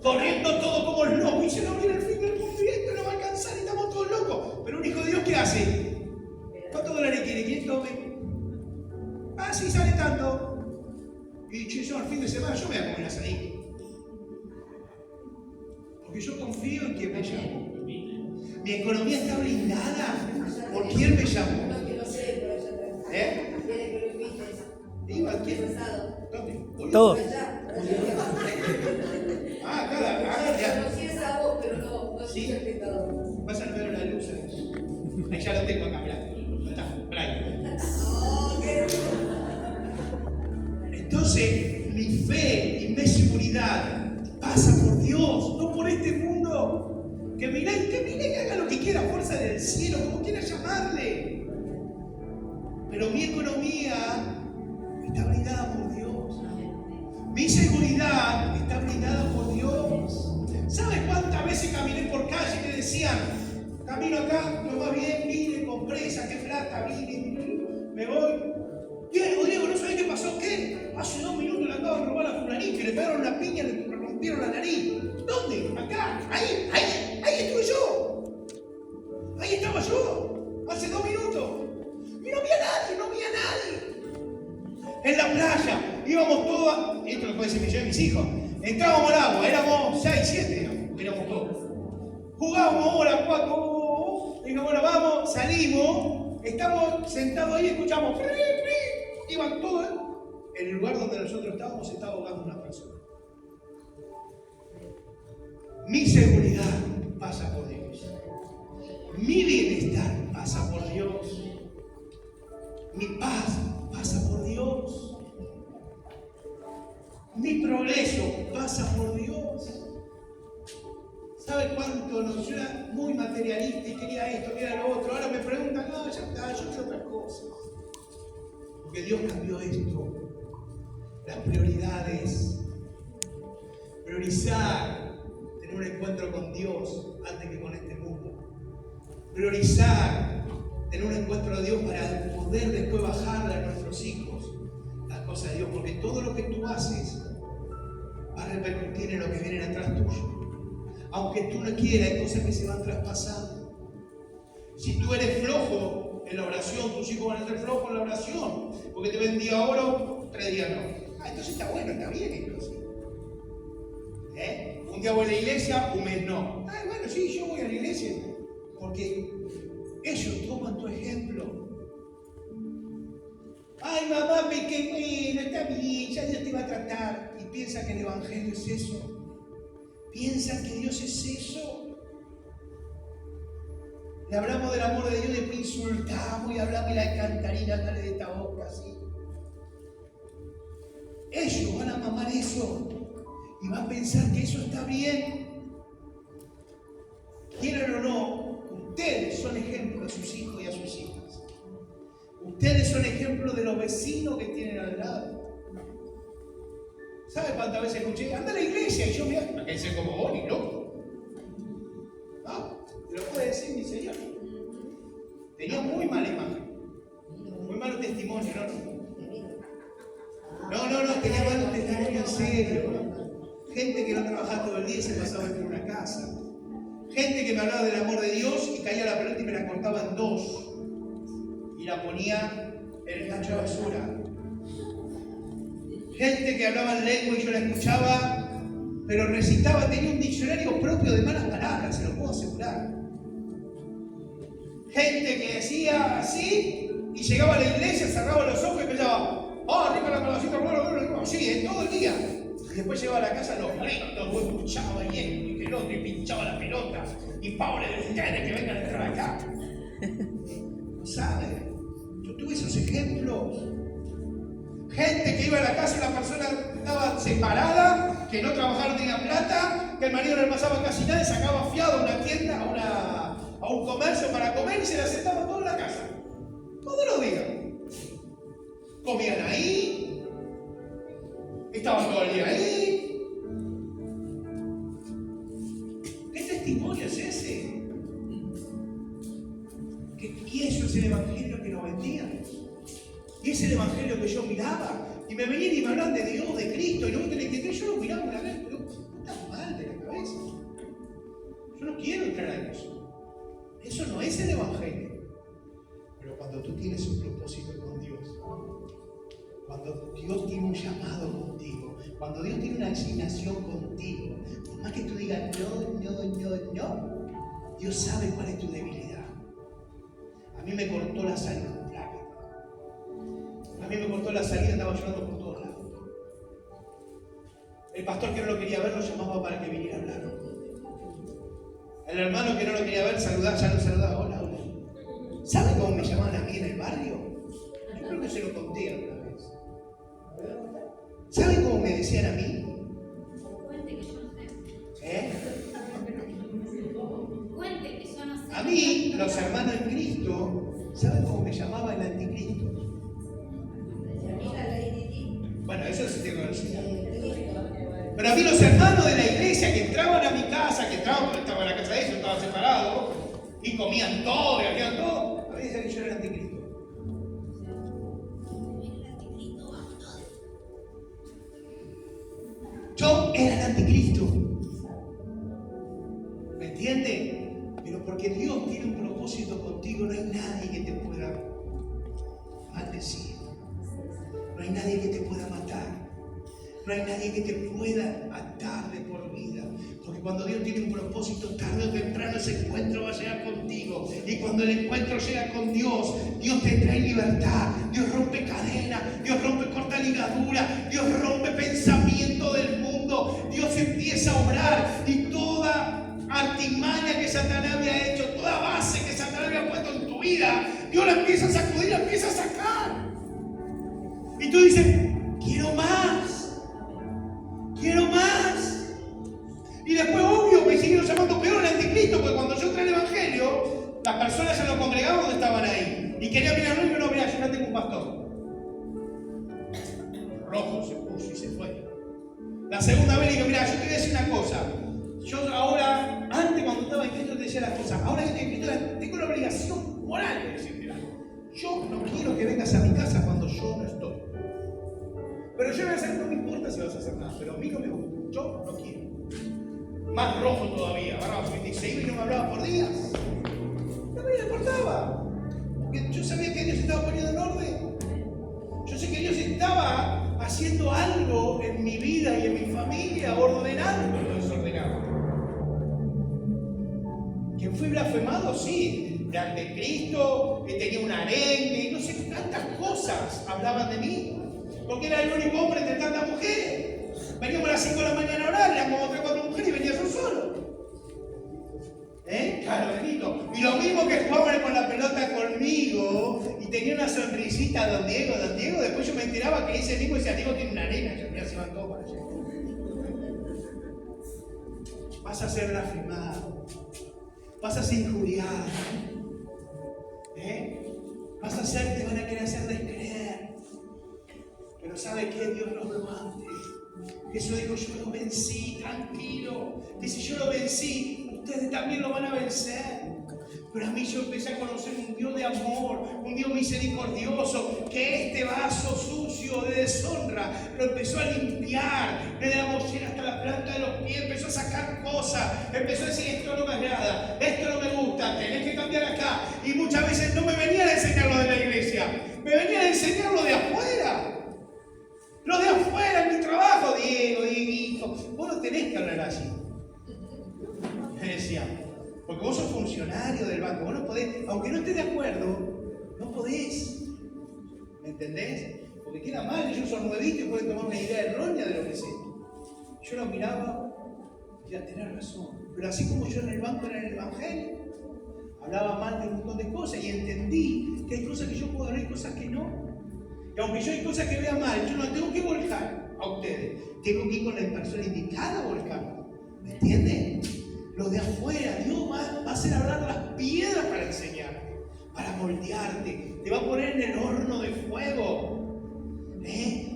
corriendo todo como locos. Y se nos viene el fin del mundo y esto no va a alcanzar y estamos todos locos. Pero un hijo de Dios, ¿qué hace? ¿Cuántos dólares quiere? 500. Sí, sale tanto. Y yo al fin de semana yo me voy a comer asadito. Porque yo confío en quien me llamó. Mi economía está blindada por quien me llamó. No, que lo sé, pero ya está. Quiere que lo invites. ¿Iba a quién? ¿Dónde? Todos. Allá. Ya. Conocí esa voz, pero no Sí. soy espectador. Vas a ver la luz. Ahí ya lo tengo acá, mirá. ¿Dónde está? Brian. Entonces, mi fe y mi seguridad pasa por Dios, no por este mundo. Que Milei haga lo que quiera, fuerza del cielo, como quiera llamarle. Pero mi economía está blindada por Dios. Mi seguridad está blindada por Dios. ¿Sabes cuántas veces caminé por calle y me decían, camino acá, lo más bien, vine, compré, saqué plata, vine, me voy? Diego, ¿no sabés qué pasó? ¿Qué? Hace 2 minutos le acaban de robar a fulanito, que le pegaron la piña, le rompieron la nariz. ¿Dónde? Acá, ahí estuve yo. Ahí estaba yo, hace 2 minutos. Y no había nadie. En la playa, íbamos todos, esto lo puede decir yo y mis hijos, entrábamos al agua, éramos 6, 7, éramos todos. Jugábamos ahora 4, digamos, ahora vamos, salimos, estamos sentados ahí, escuchamos, iban todos. En el lugar donde nosotros estábamos, se estaba ahogando una persona. Mi seguridad pasa por Dios. Mi bienestar pasa por Dios. Mi paz pasa por Dios. Mi progreso pasa por Dios. ¿Sabe cuánto nos era muy materialista y quería esto, quería lo otro? Ahora me preguntan, no, ya está, yo quiero otras cosas. Porque Dios cambió esto. Las prioridades. Priorizar tener un encuentro con Dios antes que con este mundo. Priorizar tener un encuentro de Dios para poder después bajarle a nuestros hijos las cosas de Dios. Porque todo lo que tú haces va a repercutir en lo que viene atrás tuyo. Aunque tú no quieras, hay cosas que se van traspasando. Si tú eres flojo en la oración, tus hijos van a ser flojos en la oración. Porque te ven día oro, 3 días no. Entonces está bueno, está bien entonces. Un día voy a la iglesia, un mes no. Bueno, sí, yo voy a la iglesia. Porque ellos toman tu ejemplo. Ay, mamá, qué bueno, está bien, ya Dios te va a tratar. Y piensa que el evangelio es eso. Piensan que Dios es eso. Le hablamos del amor de Dios, después insultamos y hablamos y la cantarina sale de esta boca así. Ellos van a mamar eso y van a pensar que eso está bien. Quieran o no, ustedes son ejemplos a sus hijos y a sus hijas. Ustedes son ejemplos de los vecinos que tienen al lado. ¿Sabe cuántas veces escuché? Anda a la iglesia y yo me hago. Que ser como vos, ni loco. ¿No? Te lo puede decir mi Señor. Tenía muy mala imagen. Muy malo testimonio, ¿no? No, tenía malo testimonio en serio. Gente que no trabajaba todo el día y se pasaba por una casa. Gente que me hablaba del amor de Dios y caía la pelota y me la cortaba en 2. Y la ponía en el tacho de basura. Gente que hablaba en lengua y yo la escuchaba, pero recitaba, tenía un diccionario propio de malas palabras, se lo puedo asegurar. gente que decía así y llegaba a la iglesia, cerraba los ojos y pensaba, arriba la palacita, así, todo el día. Y después llegaba a la casa, los gritos, escuchaba y esto y que el otro, y pinchaba la pelota. Y pobre de ustedes que vengan a entrar acá. ¿No sabe? Yo tuve esos ejemplos. Gente que iba a la casa y la persona estaba separada, que no trabajaba, no tenía plata, que el marido no le pasaba casi nada y sacaba fiado a una tienda, a un comercio para comer y se la sentaba toda en la casa. Todos los días. Comían ahí, estaban todo el día ahí. ¿Qué testimonio es ese? Y eso es el evangelio que nos vendían. Y es el evangelio que yo miraba. Y me venían y me hablaban de Dios, de Cristo. Y luego te le entendí, yo lo miraba una vez, pero estás mal de la cabeza. Yo no quiero entrar a eso. Eso no es el evangelio. Pero cuando tú tienes un propósito con Dios, cuando Dios tiene un llamado contigo, cuando Dios tiene una asignación contigo, por más que tú digas no, Dios sabe cuál es tu debilidad. A mí me cortó la salida. A mí me cortó la salida, estaba llorando por todos lados. El pastor que no lo quería ver lo llamaba para que viniera a hablar. El hermano que no lo quería ver, ya lo saludaba. Hola. ¿Saben cómo me llamaban a mí en el barrio? Yo creo que se lo conté alguna vez. ¿Saben cómo me decían a mí? Cuente que yo no sé. Cuente que yo no sé. A mí, los hermanos en Cristo, ¿saben cómo me llamaba el anticristo? Bueno, eso sí tengo que decir. Pero a mí los hermanos de la iglesia que entraban a mi casa, que entraban porque estaba en la casa de ellos, estaba separado, y comían todo, y hacían todo, a mí decían que yo era el anticristo. Yo era el anticristo. ¿Me entiende? Pero porque Dios tiene un propósito contigo, no hay nadie que te pueda maldecir. No hay nadie que te pueda matar. No hay nadie que te pueda atar de por vida. Porque cuando Dios tiene un propósito, tarde o temprano ese encuentro va a llegar contigo. Y cuando el encuentro llega con Dios, Dios te trae libertad. Dios rompe cadenas. Dios rompe corta ligadura. Dios rompe pensamiento del mundo. Dios empieza a obrar. Y toda artimaña que Satanás había hecho, toda base que Satanás había puesto en tu vida, Dios la empieza a sacudir, la empieza a sacar. Y tú dices, quiero más. Quiero más. Y después, obvio, me siguieron llamando peor el anticristo, porque cuando yo entré al evangelio, las personas en los congregados donde estaban ahí. Y querían mirar a mí, no, mira, yo no tengo un pastor. Rojo se puso y se fue. La segunda vez le dije, mira, yo te voy a decir una cosa. Yo ahora, antes cuando estaba en Cristo te decía las cosas. Ahora que estoy en Cristo tengo la obligación moral de decirte algo. Yo no quiero que vengas a mi casa cuando yo no estoy. Pero yo voy a hacer, no me importa si vas a hacer nada, pero a mí no me gusta, yo no quiero. Más rojo todavía, agarraba su 26 y no me hablaba por días. No me importaba. Porque yo sabía que Dios estaba poniendo en orden. Yo sé que Dios estaba haciendo algo en mi vida y en mi familia, ordenando lo desordenado. ¿Que fui blasfemado? Sí. De Cristo, que tenía un arengue, no sé, tantas cosas hablaban de mí. Porque era el único hombre entre tantas mujeres. Veníamos a las 5 de la mañana a orar, éramos 3 o 4 mujeres y venía yo solo. Claro, Benito. Y lo mismo que jugaban con la pelota conmigo y tenía una sonrisita Don Diego, después yo me enteraba que ese mismo Diego tiene una arena, ya mira, se van todos para allá. Vas a ser blasfemado, vas a ser injuriado, vas a ser, te van a querer hacer descreer. Pero ¿sabe qué? Dios nos lo antes. Jesús dijo, yo lo vencí, tranquilo. Dice, yo lo vencí, ustedes también lo van a vencer. Pero a mí yo empecé a conocer un Dios de amor, un Dios misericordioso, que este vaso sucio de deshonra lo empezó a limpiar, desde la mochila hasta la planta de los pies, empezó a sacar cosas, empezó a decir, esto no me agrada, esto no me gusta, tenés que cambiar acá. Y muchas veces no me venían a enseñar lo de la iglesia, me venían a enseñar lo de afuera. Lo de afuera en mi trabajo, Dieguito, vos no tenés que hablar así. Me decía, Porque vos sos funcionario del banco, vos no podés, aunque no estés de acuerdo, no podés. ¿Me entendés? Porque queda mal, ellos son nuevitos y pueden tomar una idea errónea de lo que es esto. Yo lo miraba y ya tenés razón. Pero así como yo en el banco era en el Evangelio, hablaba mal de un montón de cosas y entendí que hay cosas que yo puedo ver y cosas que no. Y aunque yo hay cosas que vea mal, yo no tengo que volcar a ustedes. Tengo que ir con la persona indicada a volcar. ¿Me entienden? Los de afuera, Dios va a hacer hablar las piedras para enseñarte, para moldearte. Te va a poner en el horno de fuego.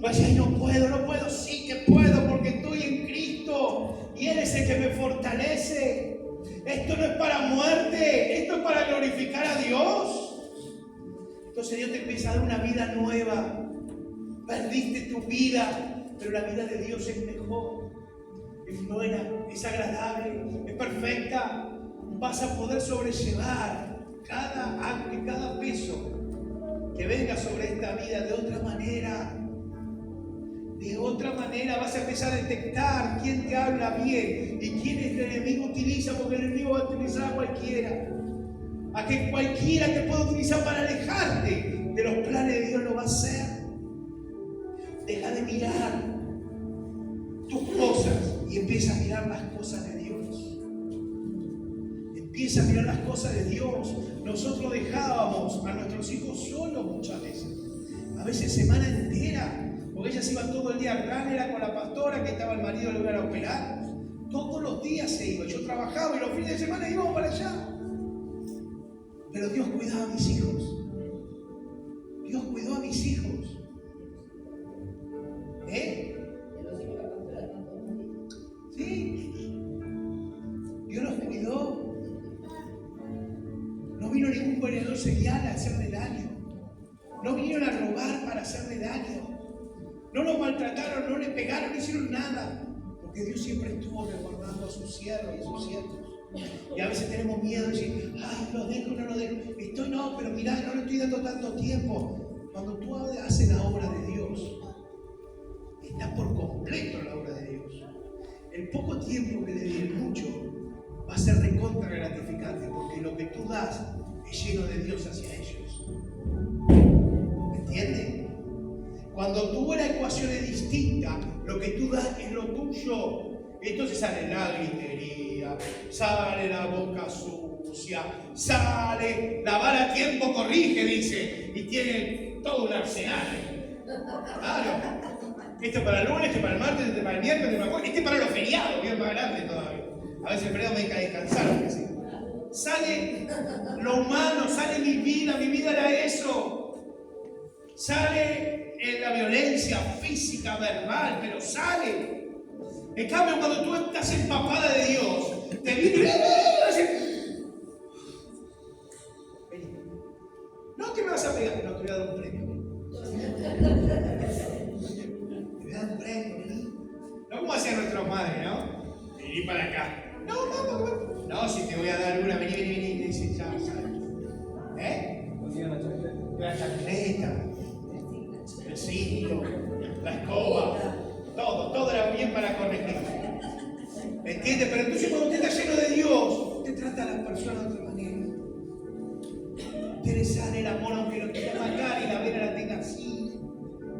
Va a decir, no puedo, sí que puedo porque estoy en Cristo y Él es el que me fortalece. Esto no es para muerte, esto es para glorificar a Dios. Entonces Dios te empieza a dar una vida nueva. Perdiste tu vida, pero la vida de Dios es mejor, es buena, es agradable, es perfecta. Vas a poder sobrellevar cada acto y cada peso que venga sobre esta vida de otra manera. De otra manera vas a empezar a detectar quién te habla bien y quién el enemigo utiliza, porque el enemigo va a utilizar a cualquiera. A que cualquiera te pueda utilizar para alejarte de los planes de Dios lo va a hacer. Deja de mirar tus cosas y empieza a mirar las cosas de Dios. Empieza a mirar las cosas de Dios. Nosotros dejábamos a nuestros hijos solos muchas veces. A veces semana entera. Porque ellas iban todo el día a Ranera con la pastora, que estaba el marido lo iban a operar. Todos los días se iba. Yo trabajaba y los fines de semana íbamos para allá. Pero Dios cuidaba a mis hijos. Dios cuidó a mis hijos. Sí. Dios los cuidó. No vino ningún vendedor serial a hacerle daño. No vinieron a robar para hacerle daño. No los maltrataron, no les pegaron, no hicieron nada. Porque Dios siempre estuvo resguardando a sus siervos y a sus siervos. Y a veces tenemos miedo de decir, ay, lo dejo, no lo dejo. Pero mirá, no le estoy dando tanto tiempo. Cuando tú haces la obra de Dios, estás por completo en la obra de Dios. El poco tiempo que le di, el mucho, va a ser recontra gratificante, porque lo que tú das es lleno de Dios hacia ellos. ¿Me entiendes? Cuando tu la ecuación es distinta, lo que tú das es lo tuyo. Entonces sale la gritería, sale la boca sucia, sale lavar a tiempo corrige, dice, y tiene todo un arsenal. Claro. Este es para el lunes, este para el martes, este para el miércoles, este para el jueves, este para los feriados, bien más grande todavía. A veces el feriado me deja descansar, porque sí. Sale lo humano, sale mi vida era eso. Sale en la violencia física, verbal, pero sale. En cambio, cuando tú estás empapada de Dios, te viene no que me vas a pegar, no te voy a dar un premio. Te voy a dar un premio, vení. No como hacían nuestras madres, ¿no? Vení para acá. No, mamá. No, si te voy a dar una, vení. Dice, ya, ¿sabes? La chancleta. El cinto, la escoba, todo era bien para corregir. ¿Me entiendes? Pero entonces cuando usted está lleno de Dios, usted trata a las personas de otra manera. Usted le sale el amor aunque lo quiera matar y la vena la tenga así.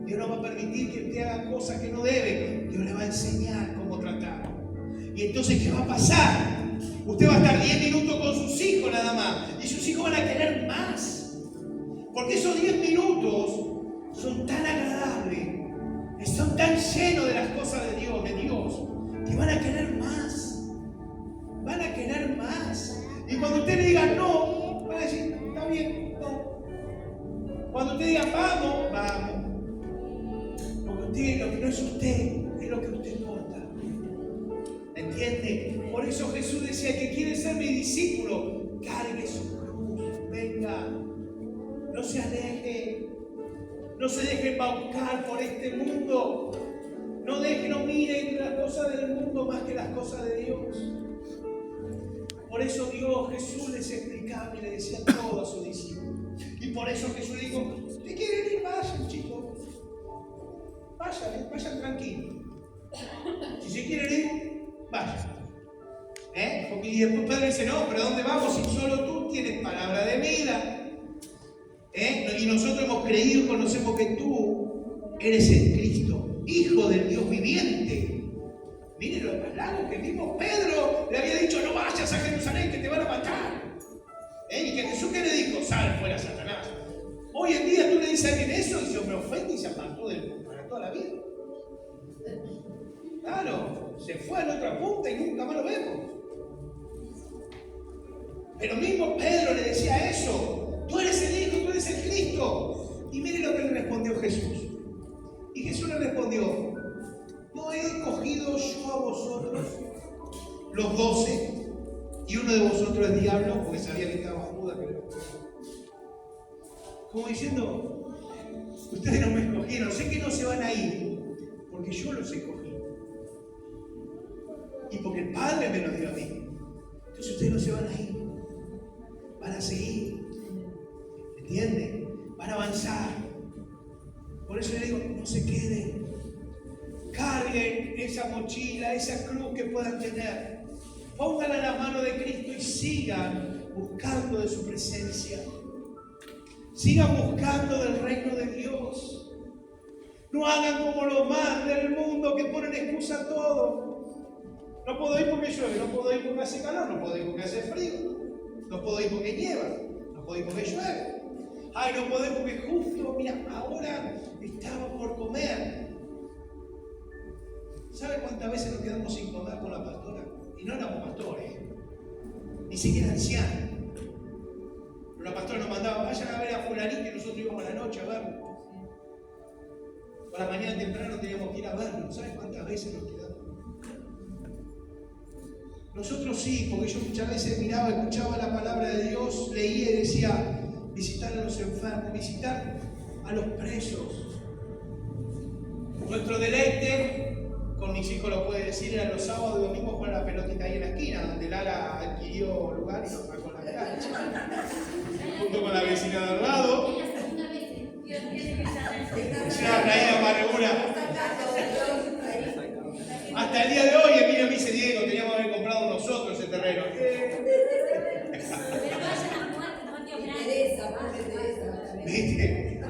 Dios no va a permitir que usted haga cosas que no debe. Dios le va a enseñar cómo tratar. Y entonces, ¿qué va a pasar? Usted va a estar 10 minutos con sus hijos nada más. Y sus hijos van a querer más. Porque esos 10 minutos son tan agradables, son tan llenos de las cosas de Dios, que van a querer más. Van a querer más. Y cuando usted le diga no, van a decir, está bien, no. Cuando usted diga vamos. Porque usted, lo que no es usted, es lo que usted importa. ¿Entiende? Por eso Jesús decía que quiere ser mi discípulo, cargue su cruz, venga, no se aleje. No se deje embaucar por este mundo. No miren las cosas del mundo más que las cosas de Dios. Por eso Dios, Jesús les explicaba y le decía todo a sus discípulos. Y por eso Jesús dijo, ¿te quieren ir? Vayan, chicos. Vayan tranquilos. Si se quieren ir, vayan. Y después Pedro dice, no, pero ¿dónde vamos si solo tú tienes palabra de vida? Y nosotros hemos creído y conocemos que tú eres el Cristo, Hijo del Dios viviente. Miren los halagos que mismo Pedro le había dicho, no vayas a Jerusalén que te van a matar. Y que Jesús, ¿qué le dijo? Sal fuera, Satanás. Hoy en día tú le dices a alguien eso y se me ofende y se apartó para toda la vida. Claro, se fue a la otra punta y nunca más lo vemos. Pero mismo Pedro le decía eso. Tú eres el Hijo, tú eres el Cristo. Y miren lo que le respondió Jesús. Y Jesús le respondió, ¿no he escogido yo a vosotros, los 12, y uno de vosotros es diablo? Porque sabía que estaba Judas. Como diciendo, ustedes no me escogieron, sé que no se van a ir, porque yo los escogí. Y porque el Padre me los dio a mí. Entonces ustedes no se van a ir, van a seguir. ¿Entienden? Van a avanzar. Por eso le digo, no se queden. Carguen esa mochila, esa cruz que puedan tener. Pónganla en la mano de Cristo y sigan buscando de su presencia. Sigan buscando del reino de Dios. No hagan como los más del mundo que ponen excusa a todo. No puedo ir porque llueve, no puedo ir porque hace calor, no puedo ir porque hace frío, no puedo ir porque nieva, no puedo ir porque llueve. Ay, no puedo ir porque justo, mira, ahora estaba por comer. ¿Sabe cuántas veces nos quedamos sin comer con la pastora? Y no éramos pastores, ni siquiera ancianos. Pero la pastora nos mandaba, vayan a ver a fulanito, y nosotros íbamos a la noche a verlo. Por la mañana temprano teníamos que ir a verlo. ¿Sabe cuántas veces nos quedamos? Nosotros sí, porque yo muchas veces miraba, escuchaba la palabra de Dios, leía y decía, visitar a los enfermos, visitar a los presos. Nuestro deleite, con mis hijos lo puede decir, era los sábados y domingos jugar la pelotita ahí en la esquina, donde Lara adquirió lugar y nos sacó la cancha. Junto con la vecina de al lado. Es la segunda vez que Dios tiene que estar. Ya traída amargura. Hasta el día de hoy, Emilio me dice, Diego, teníamos que haber comprado nosotros ese terreno. Pero vayan a jugar con patio grande. ¿Viste?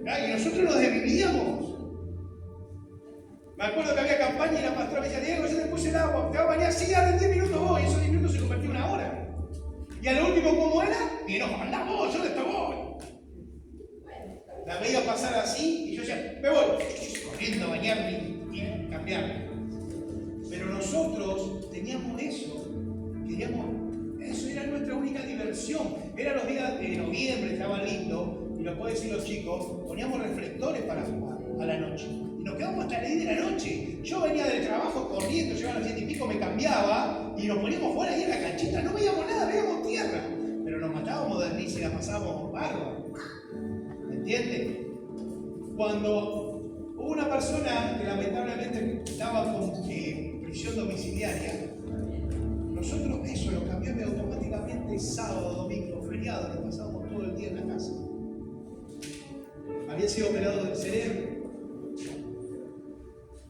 Y nosotros nos desvivíamos. Me acuerdo que había campaña y la pastora me decía, Diego, yo te puse el agua, te va a bañar, sí, ahora en 10 minutos voy. Y esos 10 minutos se convirtió en una hora. Y a lo último, ¿cómo era? Y no, anda vos, yo después voy. La veía pasar así y yo decía, me voy. Corriendo a bañarme y cambiarme. Pero nosotros teníamos eso. Queríamos, eso era nuestra única diversión. Eran los días de noviembre, estaban lindos. Y lo pueden decir los chicos, poníamos reflectores para jugar a la noche. Y nos quedamos hasta las 10 de la noche. Yo venía del trabajo corriendo, llegaba a las 7 y pico, me cambiaba y nos poníamos a jugar ahí en la canchita. No veíamos nada, veíamos tierra. Pero nos matábamos de risa y la pasábamos bárbaro. ¿Me entiendes? Cuando hubo una persona que lamentablemente estaba con prisión domiciliaria, nosotros eso lo cambiamos automáticamente sábado, domingo, feriado, lo pasábamos todo el día en la casa. Había sido operado del cerebro.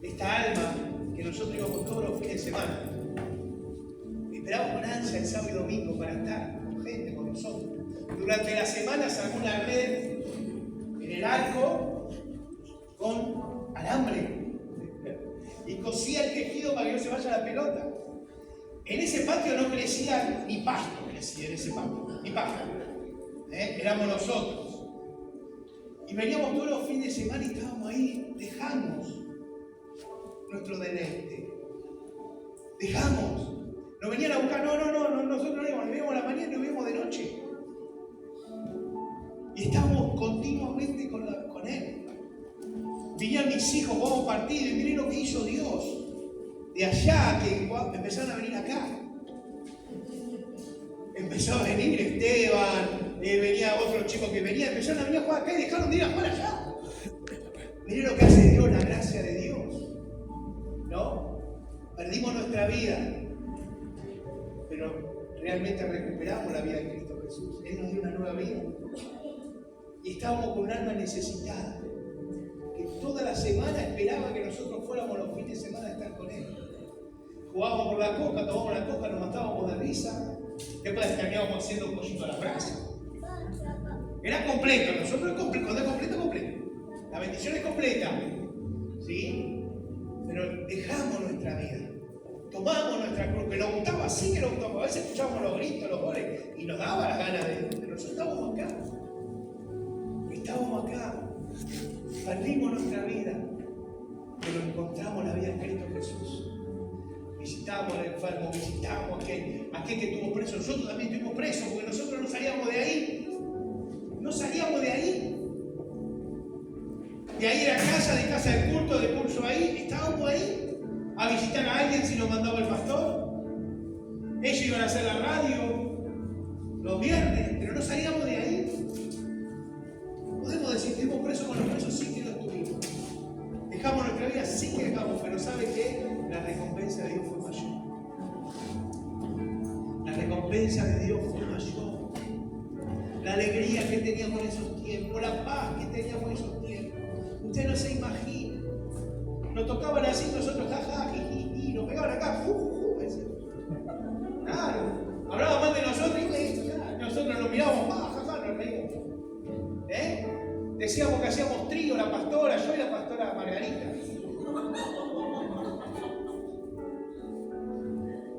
Esta alma que nosotros íbamos todos los fines de semana, esperábamos con ansia el sábado y domingo para estar con gente, con nosotros. Durante la semana sacó una red en el arco con alambre y cosía el tejido para que no se vaya la pelota. En ese patio no crecía ni pasto, crecía en ese patio, ni pasto. Éramos nosotros. Y veníamos todos los fines de semana y estábamos ahí, dejamos nuestro deleite. Dejamos. Nos venían a buscar, no, nosotros no íbamos, nos íbamos a la mañana y nos íbamos de noche. Y estábamos continuamente con Él. Venían mis hijos, vamos a partir, y miren lo que hizo Dios. De allá, que empezaron a venir acá. Empezó a venir Esteban, venía otro chico que venía, empezaron a venir a jugar acá y dejaron de ir a jugar allá. Miren lo que hace Dios, la gracia de Dios. ¿No? Perdimos nuestra vida, pero realmente recuperamos la vida de Cristo Jesús. Él nos dio una nueva vida. Y estábamos con un alma necesitada, que toda la semana esperaba que nosotros fuéramos los fines de semana a estar con Él. jugábamos por la coca, tomábamos la coca, nos matábamos de risa. Después terminábamos haciendo un pollito a la brasa. Era completo, nosotros cuando es completo, completo. La bendición es completa. ¿Sí? Pero dejamos nuestra vida. Tomamos nuestra cruz, que nos gustaba, sí que nos gustaba. A veces escuchábamos los gritos, los goles, y nos daba las ganas de. Pero nosotros estábamos acá. Estábamos acá. Perdimos nuestra vida. Pero encontramos la vida en Cristo Jesús. Visitábamos al enfermo, visitábamos a aquel que estuvo preso. Nosotros también estuvimos presos porque nosotros no salíamos de ahí. No salíamos de ahí. De ahí era casa, de casa de culto, de curso ahí. Estábamos ahí a visitar a alguien si nos mandaba el pastor. Ellos iban a hacer la radio los viernes, pero no salíamos de ahí. Podemos decir que estuvimos presos con los presos, sí que lo estuvimos. Dejamos nuestra vida, sí que dejamos, pero ¿sabe qué? La recompensa de Dios fue mayor. La recompensa de Dios fue mayor. La alegría que teníamos en esos tiempos, la paz que teníamos en esos tiempos. Usted no se imagina. Nos tocaban así, nosotros jaja, jiji, nos pegaban acá, claro, hablaban mal de nosotros y nosotros nos mirábamos, jaja, nos reímos. Decíamos que hacíamos trío, la pastora, yo y la pastora Margarita.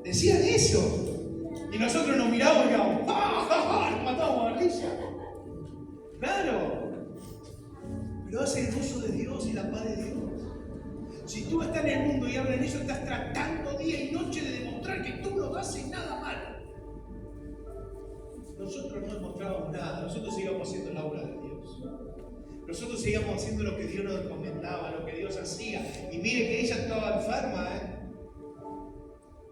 Decían eso. Y nosotros nos mirábamos y digamos, nos matábamos a risa. Claro. Pero hace el gozo de Dios y la paz de Dios. Si tú estás en el mundo y hablas en eso, estás tratando día y noche de demostrar que tú no haces nada malo. Nosotros no demostrábamos nada, nosotros seguíamos haciendo la obra de Dios. Nosotros seguíamos haciendo lo que Dios nos encomendaba, lo que Dios hacía. Y mire que ella estaba enferma,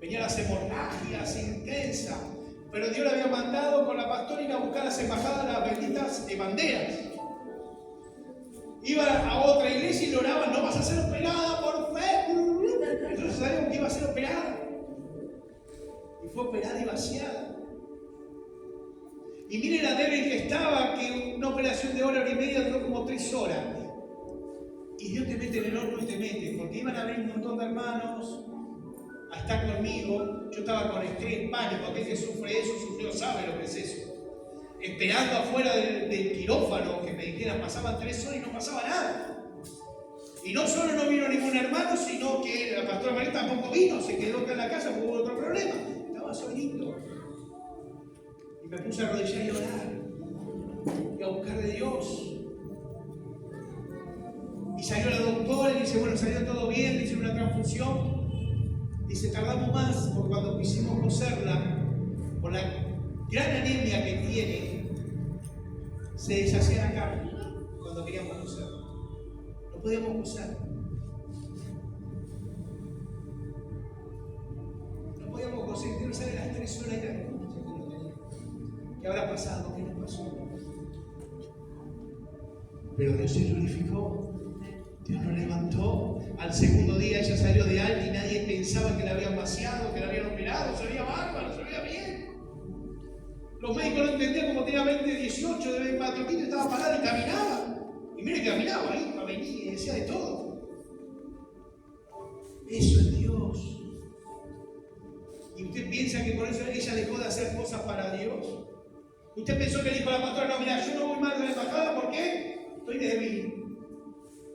Venían las hemorragias intensas. Pero Dios le había mandado con la pastora ir a buscar las embajadas, las benditas banderas. Iba a otra iglesia y le oraban, no vas a ser operada por fe. Entonces sabíamos que iba a ser operada. Y fue operada y vaciada. Y mire la débil que estaba, que una operación de hora y media duró como 3 horas. Y Dios te mete en el horno y te mete, porque iban a venir un montón de hermanos a estar conmigo. Yo estaba con estrés, pánico, aquel que sufre eso, sufrió, sabe lo que es eso. Esperando afuera del quirófano que me dijeran, pasaban 3 horas y no pasaba nada. Y no solo no vino ningún hermano, sino que la pastora María tampoco vino, se quedó acá en la casa porque hubo otro problema. Estaba solito. Y me puse a arrodillar y a orar. Y a buscar de Dios. Y salió la doctora y dice, bueno, salió todo bien, le hicieron una transfusión. Dice, tardamos más porque cuando quisimos coserla, por la gran anemia que tiene, se deshacía la carne cuando queríamos coserla. No podíamos coser. No podíamos coser. Quiero saber las 3 horas y la angustia que no tenía. ¿Qué habrá pasado? ¿Qué nos pasó? Pero Dios se glorificó. Dios nos levantó. Al segundo día ella salió de alta y nadie pensaba que la habían vaciado, que la habían operado. Se veía bárbaro, se veía bien. Los médicos no entendían cómo tenía 20, 18, de 24 kilos, estaba parada y caminaba. Y mire que caminaba ahí, para venir y decía de todo. Eso es Dios. ¿Y usted piensa que por eso ella dejó de hacer cosas para Dios? ¿Usted pensó que le dijo a la pastora, no, mira, yo no voy más a la embajada, ¿por qué? Estoy débil.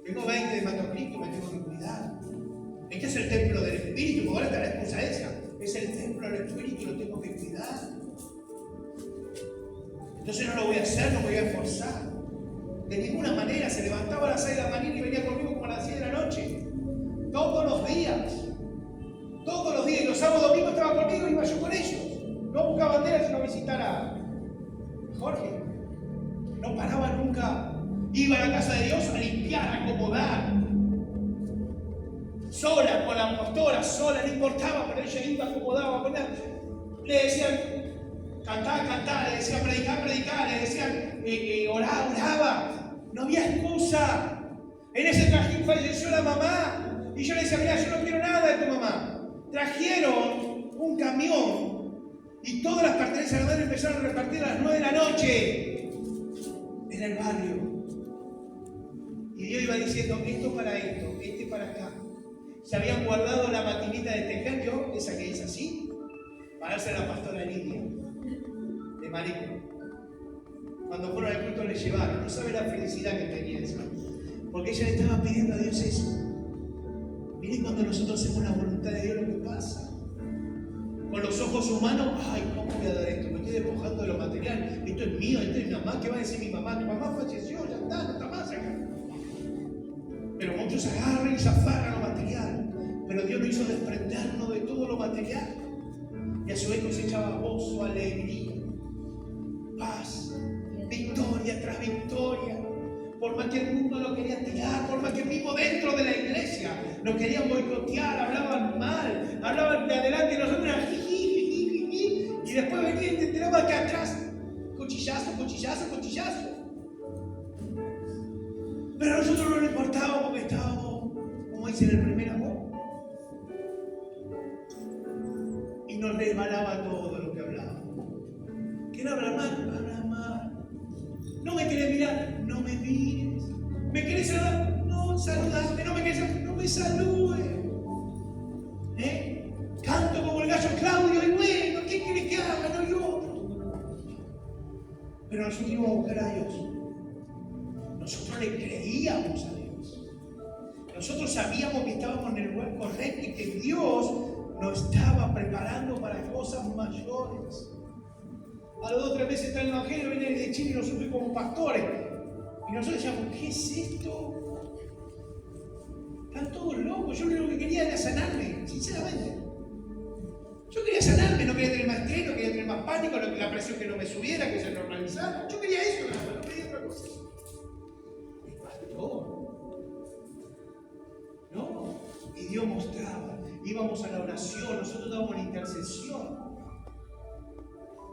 Tengo 20 de manuscrito, me tengo que cuidar. Este es el templo del Espíritu, ahora está la excusa esa. Es el templo del Espíritu y lo tengo que cuidar. Entonces no lo voy a hacer, no me voy a esforzar. De ninguna manera. Se levantaba a las 6 de la mañana y venía conmigo como a las 10 de la noche. Todos los días. Todos los días. Y los sábados domingos estaba conmigo y iba yo con ellos. No buscaba banderas sino a visitar a Jorge. No paraba nunca. Iba a la casa de Dios a limpiar, a acomodar. Sola, con la pastora, sola, no importaba, pero ella iba, acomodaba, acomodaba. Le decían, cantar, le decían, predicar, le decían, orar, oraba. No había excusa. En ese trajín falleció la mamá. Y yo le decía, mira, yo no quiero nada de tu mamá. Trajeron un camión y todas las pertenencias de la madre empezaron a repartir a las 9 de la noche en el barrio. Y Dios iba diciendo, esto para esto, este para acá. se habían guardado la maquinita de tejer, yo, esa que es así, para darse a la pastora Lidia, de Marico. Cuando fueron al culto le llevaron, no sabe la felicidad que tenía esa, porque ella le estaba pidiendo a Dios eso. Miren cuando nosotros hacemos la voluntad de Dios lo que pasa. Con los ojos humanos, ay, ¿cómo voy a dar esto? Me estoy despojando de lo material, esto es mío, esto es mi mamá, ¿qué va a decir mi mamá? Tu mamá falleció, ya está, no está más acá. Pero muchos agarran y se aferran a lo material, pero Dios nos hizo desprendernos de todo lo material y a su vez cosechaba gozo, alegría, paz, victoria tras victoria. Por más que el mundo lo quería tirar, por más que mismo dentro de la iglesia lo querían boicotear, hablaban mal, hablaban de adelante y nosotros eran jiji, y después venía y te enteraba que atrás, cuchillazo. Pero a nosotros no nos importaba porque estábamos, como dice en el primer amor. Y nos resbalaba todo lo que hablábamos. ¿Quieres hablar mal? Habla mal. No me querés mirar, no me mires. ¿Me querés saludar? No, saludame. No me querés saludar, no me saludes. Canto como el gallo Claudio y bueno, ¿qué querés que haga? No yo. Pero nosotros íbamos a buscar a Dios. Nosotros le creíamos a Dios. Nosotros sabíamos que estábamos en el lugar correcto y que Dios nos estaba preparando para cosas mayores. A los 2 o 3 meses está el Evangelio, viene de Chile y nosotros como pastores. Y nosotros decíamos, ¿qué es esto? Están todos locos. Yo lo único que quería era sanarme, sinceramente. Yo quería sanarme, no quería tener más estrés, no quería tener más pánico, la presión que no me subiera, que se normalizara. Yo quería eso, no quería otra cosa. El pastor. No. Y Dios mostraba. Íbamos a la oración, nosotros dábamos la intercesión.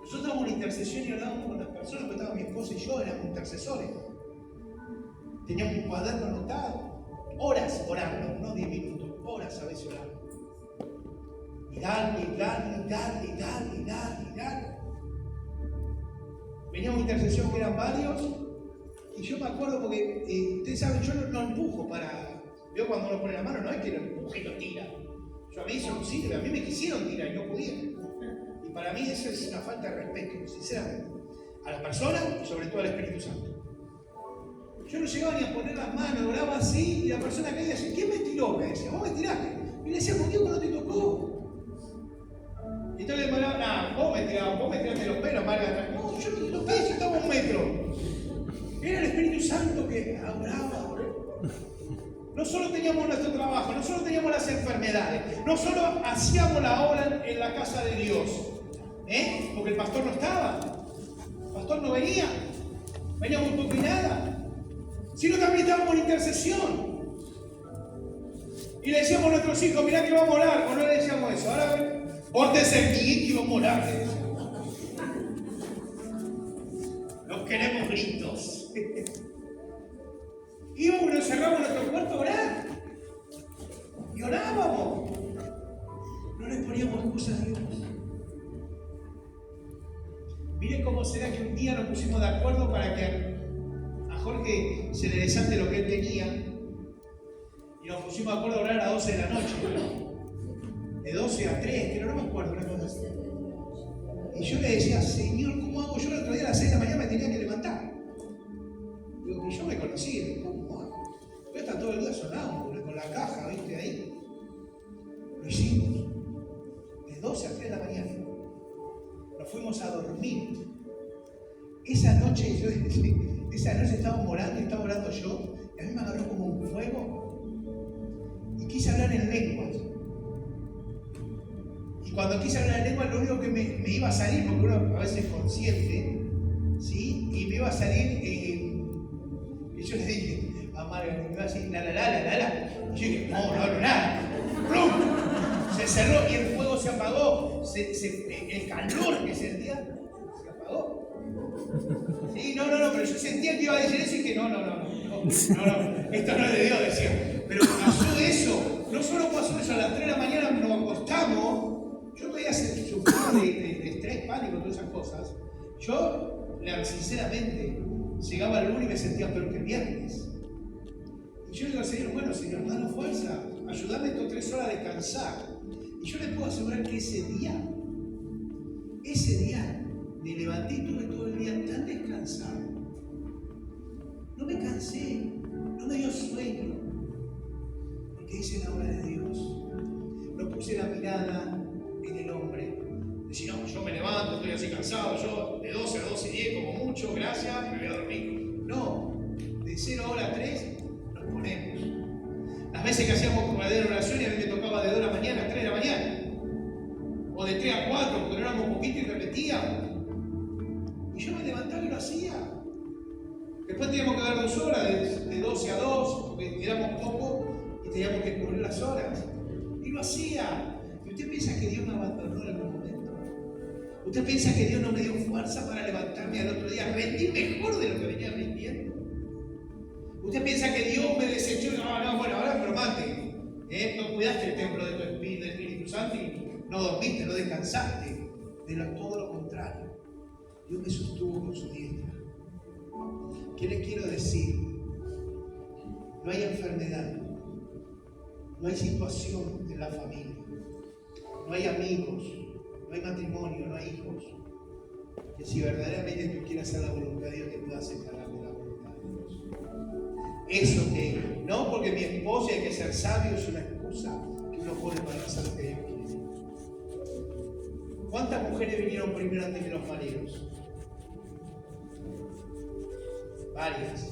Nosotros dábamos una intercesión y hablábamos con las personas, porque estaba mi esposa y yo, éramos intercesores. Teníamos un cuaderno anotado. Horas orando, no 10 minutos, horas a veces orando. Y dale. Venía una intercesión que eran varios, y yo me acuerdo porque, ustedes saben, yo no empujo para... Yo cuando uno pone la mano, no es que lo empuje y lo tira. Yo a mí eso no sirve, a mí me quisieron tirar y no pudieron. Para mí eso es una falta de respeto, sinceramente, a la persona y sobre todo al Espíritu Santo. Yo no llegaba ni a poner las manos, oraba así y la persona caía y decía, ¿quién me tiró? Me decía, vos me tiraste. Y le decía, ¿por qué no te tocó? Y entonces le paraba, vos me tiraste los pelos, Marga. No, yo no tiré los pies, yo estaba a 1 metro. Era el Espíritu Santo que oraba. No solo teníamos nuestro trabajo, no solo teníamos las enfermedades, no solo hacíamos la obra en la casa de Dios. Porque el pastor no estaba, el pastor no venía muy poco y nada, sino también estábamos en intercesión y le decíamos a nuestros hijos, mirá que vamos a orar, o no le decíamos eso, ahora pórtense bien que vamos a orar, nos queremos gritos. Íbamos y nos cerramos en nuestro cuarto a orar y orábamos, no les poníamos excusas a Dios. Miren cómo será que un día nos pusimos de acuerdo para que a Jorge se le desate lo que él tenía y nos pusimos de acuerdo a orar a 12 de la noche, ¿no? De 12 a 3, pero no me acuerdo una cosa así. Y yo le decía, Señor, ¿cómo hago? Yo el otro día a las 6 de la mañana me tenía que levantar. Digo, que yo me conocí, ¿cómo hago? Voy a estar todo el día sonando con la caja, ¿viste? Ahí. Lo hicimos. De 12 a 3 de la mañana. Nos fuimos a dormir. Esa noche estábamos orando y estaba orando yo, y a mí me agarró como un fuego y quise hablar en lenguas. Y cuando quise hablar en lenguas, lo único que me iba a salir, porque uno a veces es consciente, ¿sí? Y me iba a salir, y yo le dije a Margaret, me iba a decir la. Y yo dije, no hablo nada. ¡Plum! Se cerró y el fuego se apagó. El calor que sentía se apagó. Sí, no, pero yo sentía que iba a decir eso y que no, esto no es de Dios, decía. Pero pasó eso, no solo pasó eso, a las 3 de la mañana nos acostamos, yo todavía sufría de estrés, pánico, todas esas cosas. Yo, sinceramente, llegaba el lunes y me sentía peor que el viernes. Y yo le digo al Señor, bueno, Señor, danos fuerza. ayudarme estos 3 horas a descansar. Y yo les puedo asegurar que ese día, me levanté y tuve todo el día tan descansado. No me cansé, no me dio sueño, porque hice la obra de Dios. No puse la mirada en el hombre. Decir, no, yo me levanto, estoy así cansado, yo de 12 a 12 y 10 como mucho, gracias, me voy a dormir. No, de 0 a 3 nos ponemos. Las veces que hacíamos verdadera oración y a mí me tocaba de 2 de la mañana a 3 de la mañana. O de 3 a 4, porque no éramos poquito y repetíamos. Y yo me levantaba y lo hacía. Después teníamos que dar 2 horas, de 12 a 2, porque éramos pocos y teníamos que cubrir las horas. Y lo hacía. ¿Y usted piensa que Dios me abandonó en algún momento? ¿Usted piensa que Dios no me dio fuerza para levantarme al otro día, rendir mejor de lo que venía rindiendo? ¿Usted piensa que Dios me desechó? No, bueno, ahora bromate. No cuidaste el templo de tu Espíritu Santo y no dormiste, no descansaste. Todo lo contrario. Dios me sostuvo con su diestra. ¿Qué les quiero decir? No hay enfermedad, no hay situación en la familia, no hay amigos, no hay matrimonio, no hay hijos, que si verdaderamente tú quieres hacer la voluntad de Dios te pueda separar de la voluntad de Dios. Eso que, no porque mi esposa hay que ser sabio, es una excusa que uno pone para hacer lo que Dios quiere. ¿Cuántas mujeres vinieron primero antes que los maridos? Varias.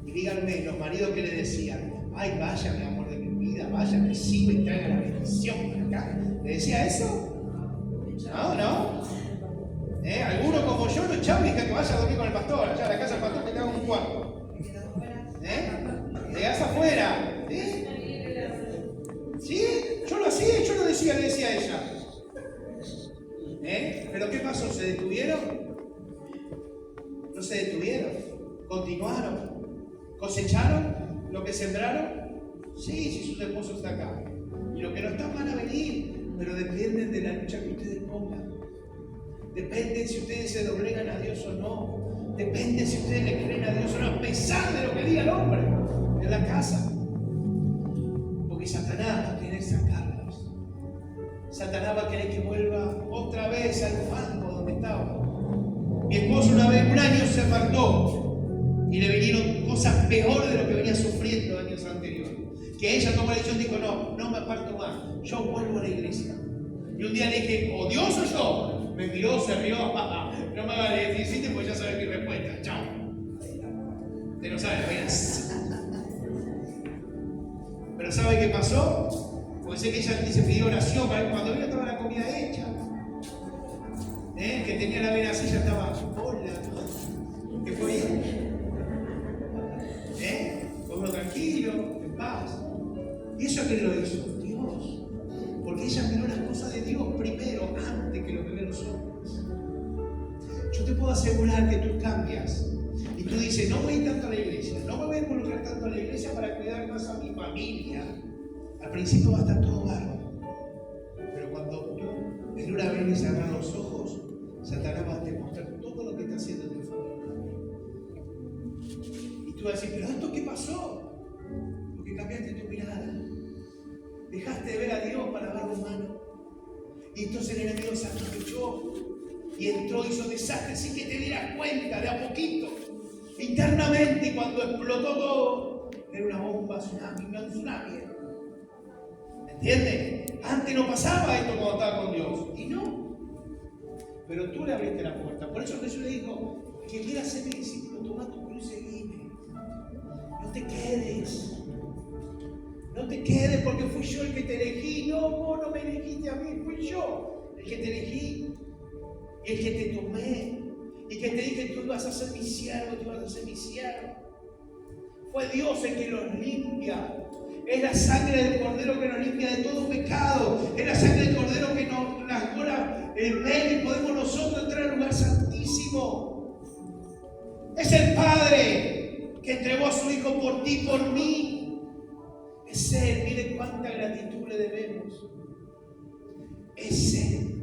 Y díganme, los maridos que le decían, ay, vaya, mi amor de mi vida, vaya, recibe y traiga la bendición para acá. ¿Le decía eso? No. Alguno como yo lo echaba y dije que vaya a dormir con el pastor, allá a la casa del pastor que te haga un cuarto. Llegás afuera. ¿Sí? Yo lo hacía, yo lo decía, le decía a ella. ¿Pero qué pasó? ¿Se detuvieron? No se detuvieron. ¿Continuaron? ¿Cosecharon lo que sembraron? Sí, si sus esposos están acá. Y los que no están van a venir, pero dependen de la lucha que ustedes pongan. Depende si ustedes se doblegan a Dios o no. Depende si ustedes le creen a Dios o no, a pesar de lo que diga el hombre en la casa. Porque Satanás va a querer sacarlos. Satanás va a querer que vuelva otra vez al fango donde estaba. Mi esposo un año se apartó y le vinieron cosas peores de lo que venía sufriendo años anteriores. Que ella tomó la decisión y dijo, no me aparto más, yo vuelvo a la iglesia. Y un día le dije, o Dios o yo. Me miró, se rió, no me hagas decir, pues ya sabes mi respuesta, chao. Usted no sabe, pero ¿sabe qué pasó? Porque sé que ella se pidió oración para cuando vino estaba la comida hecha. Que tenía la vena así, ya estaba, hola, ¿qué fue? Pueblo tranquilo, en paz. ¿Y eso qué lo hizo? Dios. Porque ella miró las cosas de Dios primero, antes que lo que ven los hombres. Yo te puedo asegurar que tú cambias y tú dices, no voy tanto a la iglesia, no me voy a involucrar tanto a la iglesia para cuidar más a mi familia. Al principio va a estar todo bárbaro, pero cuando tú en una vez cerrar los ojos, Satanás va a demostrar todo lo que está haciendo en tu familia. Y tú vas a decir, pero ¿esto qué pasó? Porque cambiaste tu mirada. Dejaste de ver a Dios para ver lo humano. Y entonces el enemigo se aprovechó y entró, hizo desastre sin que te dieras cuenta de a poquito. Internamente, cuando explotó todo, era una bomba, un tsunami. ¿Entiendes? Antes no pasaba esto cuando estaba con Dios. Y no. Pero tú le abriste la puerta. Por eso Jesús le dijo, que quiera ser mi discípulo, toma tu cruz y seguime. No te quedes. No te quedes porque fui yo el que te elegí. No, vos no me elegiste a mí, fui yo el que te elegí. Y el que te tomé. Y que te dije, tú vas a ser mi siervo, tú vas a ser mi siervo. Fue Dios el que los limpia. Es la sangre del Cordero que nos limpia de todo pecado. Es la sangre del Cordero que nos lascora el velo y podemos nosotros entrar al lugar santísimo. Es el Padre que entregó a su Hijo por ti y por mí. Es Él, mire cuánta gratitud le debemos. Es Él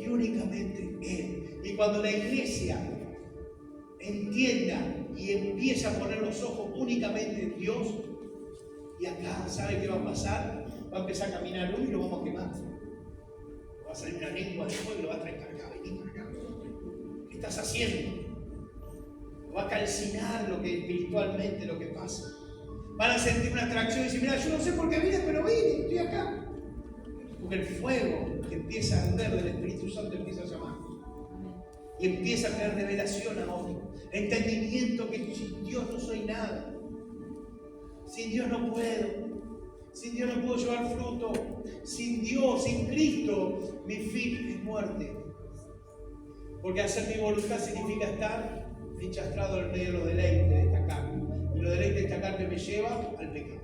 y únicamente Él. Y cuando la iglesia entienda y empieza a poner los ojos únicamente en Dios, Y acá, ¿sabe qué va a pasar? Va a empezar a caminar uno y lo vamos a quemar. Va a salir una lengua de fuego y lo va a traer acá, vení para acá. ¿Qué estás haciendo? Va a calcinar lo que espiritualmente lo que pasa. Van a sentir una atracción y decir, mira, yo no sé por qué vine, pero vine, estoy acá. Porque el fuego que empieza a arder del Espíritu Santo empieza a llamar. Y empieza a tener revelación a otro. Entendimiento que sin Dios no soy nada. Sin Dios no puedo. Sin Dios no puedo llevar fruto. Sin Dios, sin Cristo, mi fin es muerte. Porque hacer mi voluntad significa estar enchastrado en medio de los deleites de esta carne. Y los deleites de esta carne me lleva al pecado.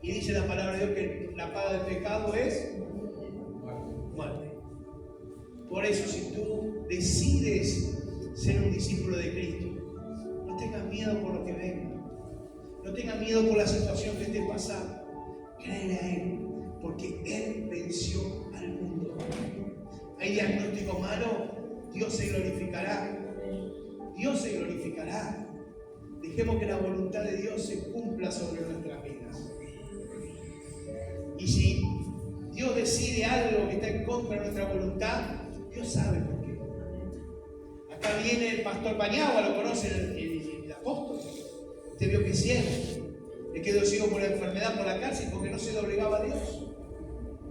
Y dice la palabra de Dios que la paga del pecado es muerte. Por eso, si tú decides ser un discípulo de Cristo, no tengas miedo por lo que venga. No tengas miedo por la situación que esté pasando. Créele a Él, porque Él venció al mundo. Hay diagnóstico malo, Dios se glorificará. Dios se glorificará. Dejemos que la voluntad de Dios se cumpla sobre nuestras vidas. Y si Dios decide algo que está en contra de nuestra voluntad, Dios sabe por qué. Acá viene el pastor Paniagua, lo conoce el apóstol. Usted vio que es ciego. Le quedó ciego por la enfermedad, por la cárcel, porque no se doblegaba a Dios.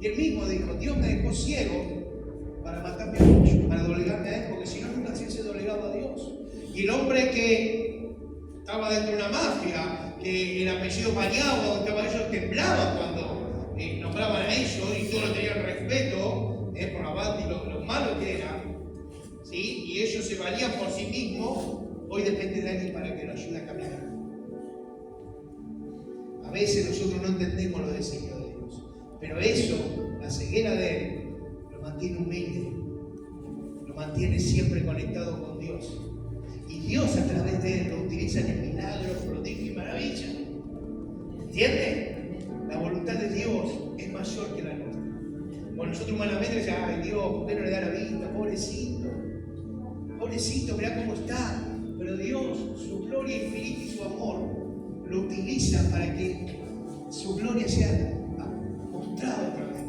Y él mismo dijo, Dios me dejó ciego para matarme a muchos, para doblegarme a Él, porque si no, nunca se hubiese doblegado a Dios. Y el hombre que estaba dentro de una mafia, que el apellido Paniagua, donde estaban ellos, temblaban cuando nombraban a ellos, y todos lo tenían respeto por la banda y lo malo que era, ¿sí? Y ellos se valían por sí mismos. Hoy depende de alguien para que lo ayude a caminar. A veces nosotros no entendemos los designios de Dios, pero eso, la ceguera de Él, lo mantiene humilde, lo mantiene siempre conectado con Dios. Y Dios a través de Él lo utiliza en milagros, prodigios y maravillas. ¿Entiende? La voluntad de Dios es mayor que la nuestra. Bueno, nosotros humanamente decimos, ay Dios, ¿por qué no le da la vista? Pobrecito. Pobrecito, mirá cómo está. Pero Dios, su gloria infinita y su amor, lo utiliza para que su gloria sea mostrada otra vez.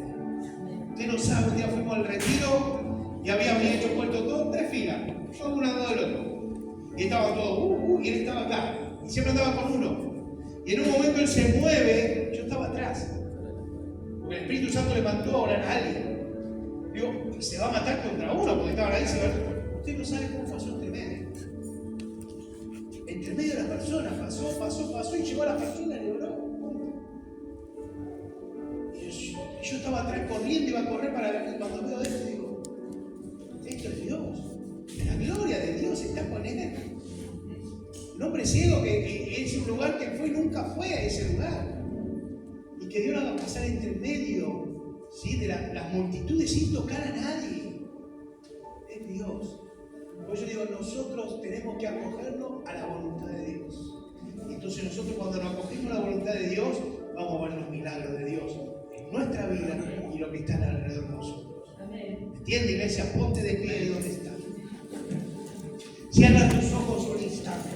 Usted no sabe, un día fuimos al retiro y habíamos hecho puesto todos 3 filas, yo uno al lado del otro. Y estaban todos, y él estaba acá. Y siempre andaba con uno. Y en un momento él se mueve, yo estaba atrás. Porque el Espíritu Santo le mandó a orar a alguien. Digo, se va a matar contra uno, porque estaban ahí, usted no sabe cómo pasó entre medio. Entre medio de las personas, pasó, y llegó a la persona y le oró. Y yo estaba atrás corriendo, iba a correr para ver, y cuando veo esto digo, esto es Dios. La gloria de Dios está con él. El hombre ciego que es un lugar que fue y nunca fue a ese lugar. Y que Dios lo haga pasar entre medio, ¿sí?, de las multitudes sin tocar a nadie. Es Dios. Por eso digo, nosotros tenemos que acogernos a la voluntad de Dios. Entonces nosotros cuando nos acogemos a la voluntad de Dios, vamos a ver los milagros de Dios en nuestra vida y lo que está alrededor de nosotros. ¿Entiende, iglesia? Ponte de pie de donde estás. Cierra tus ojos un instante.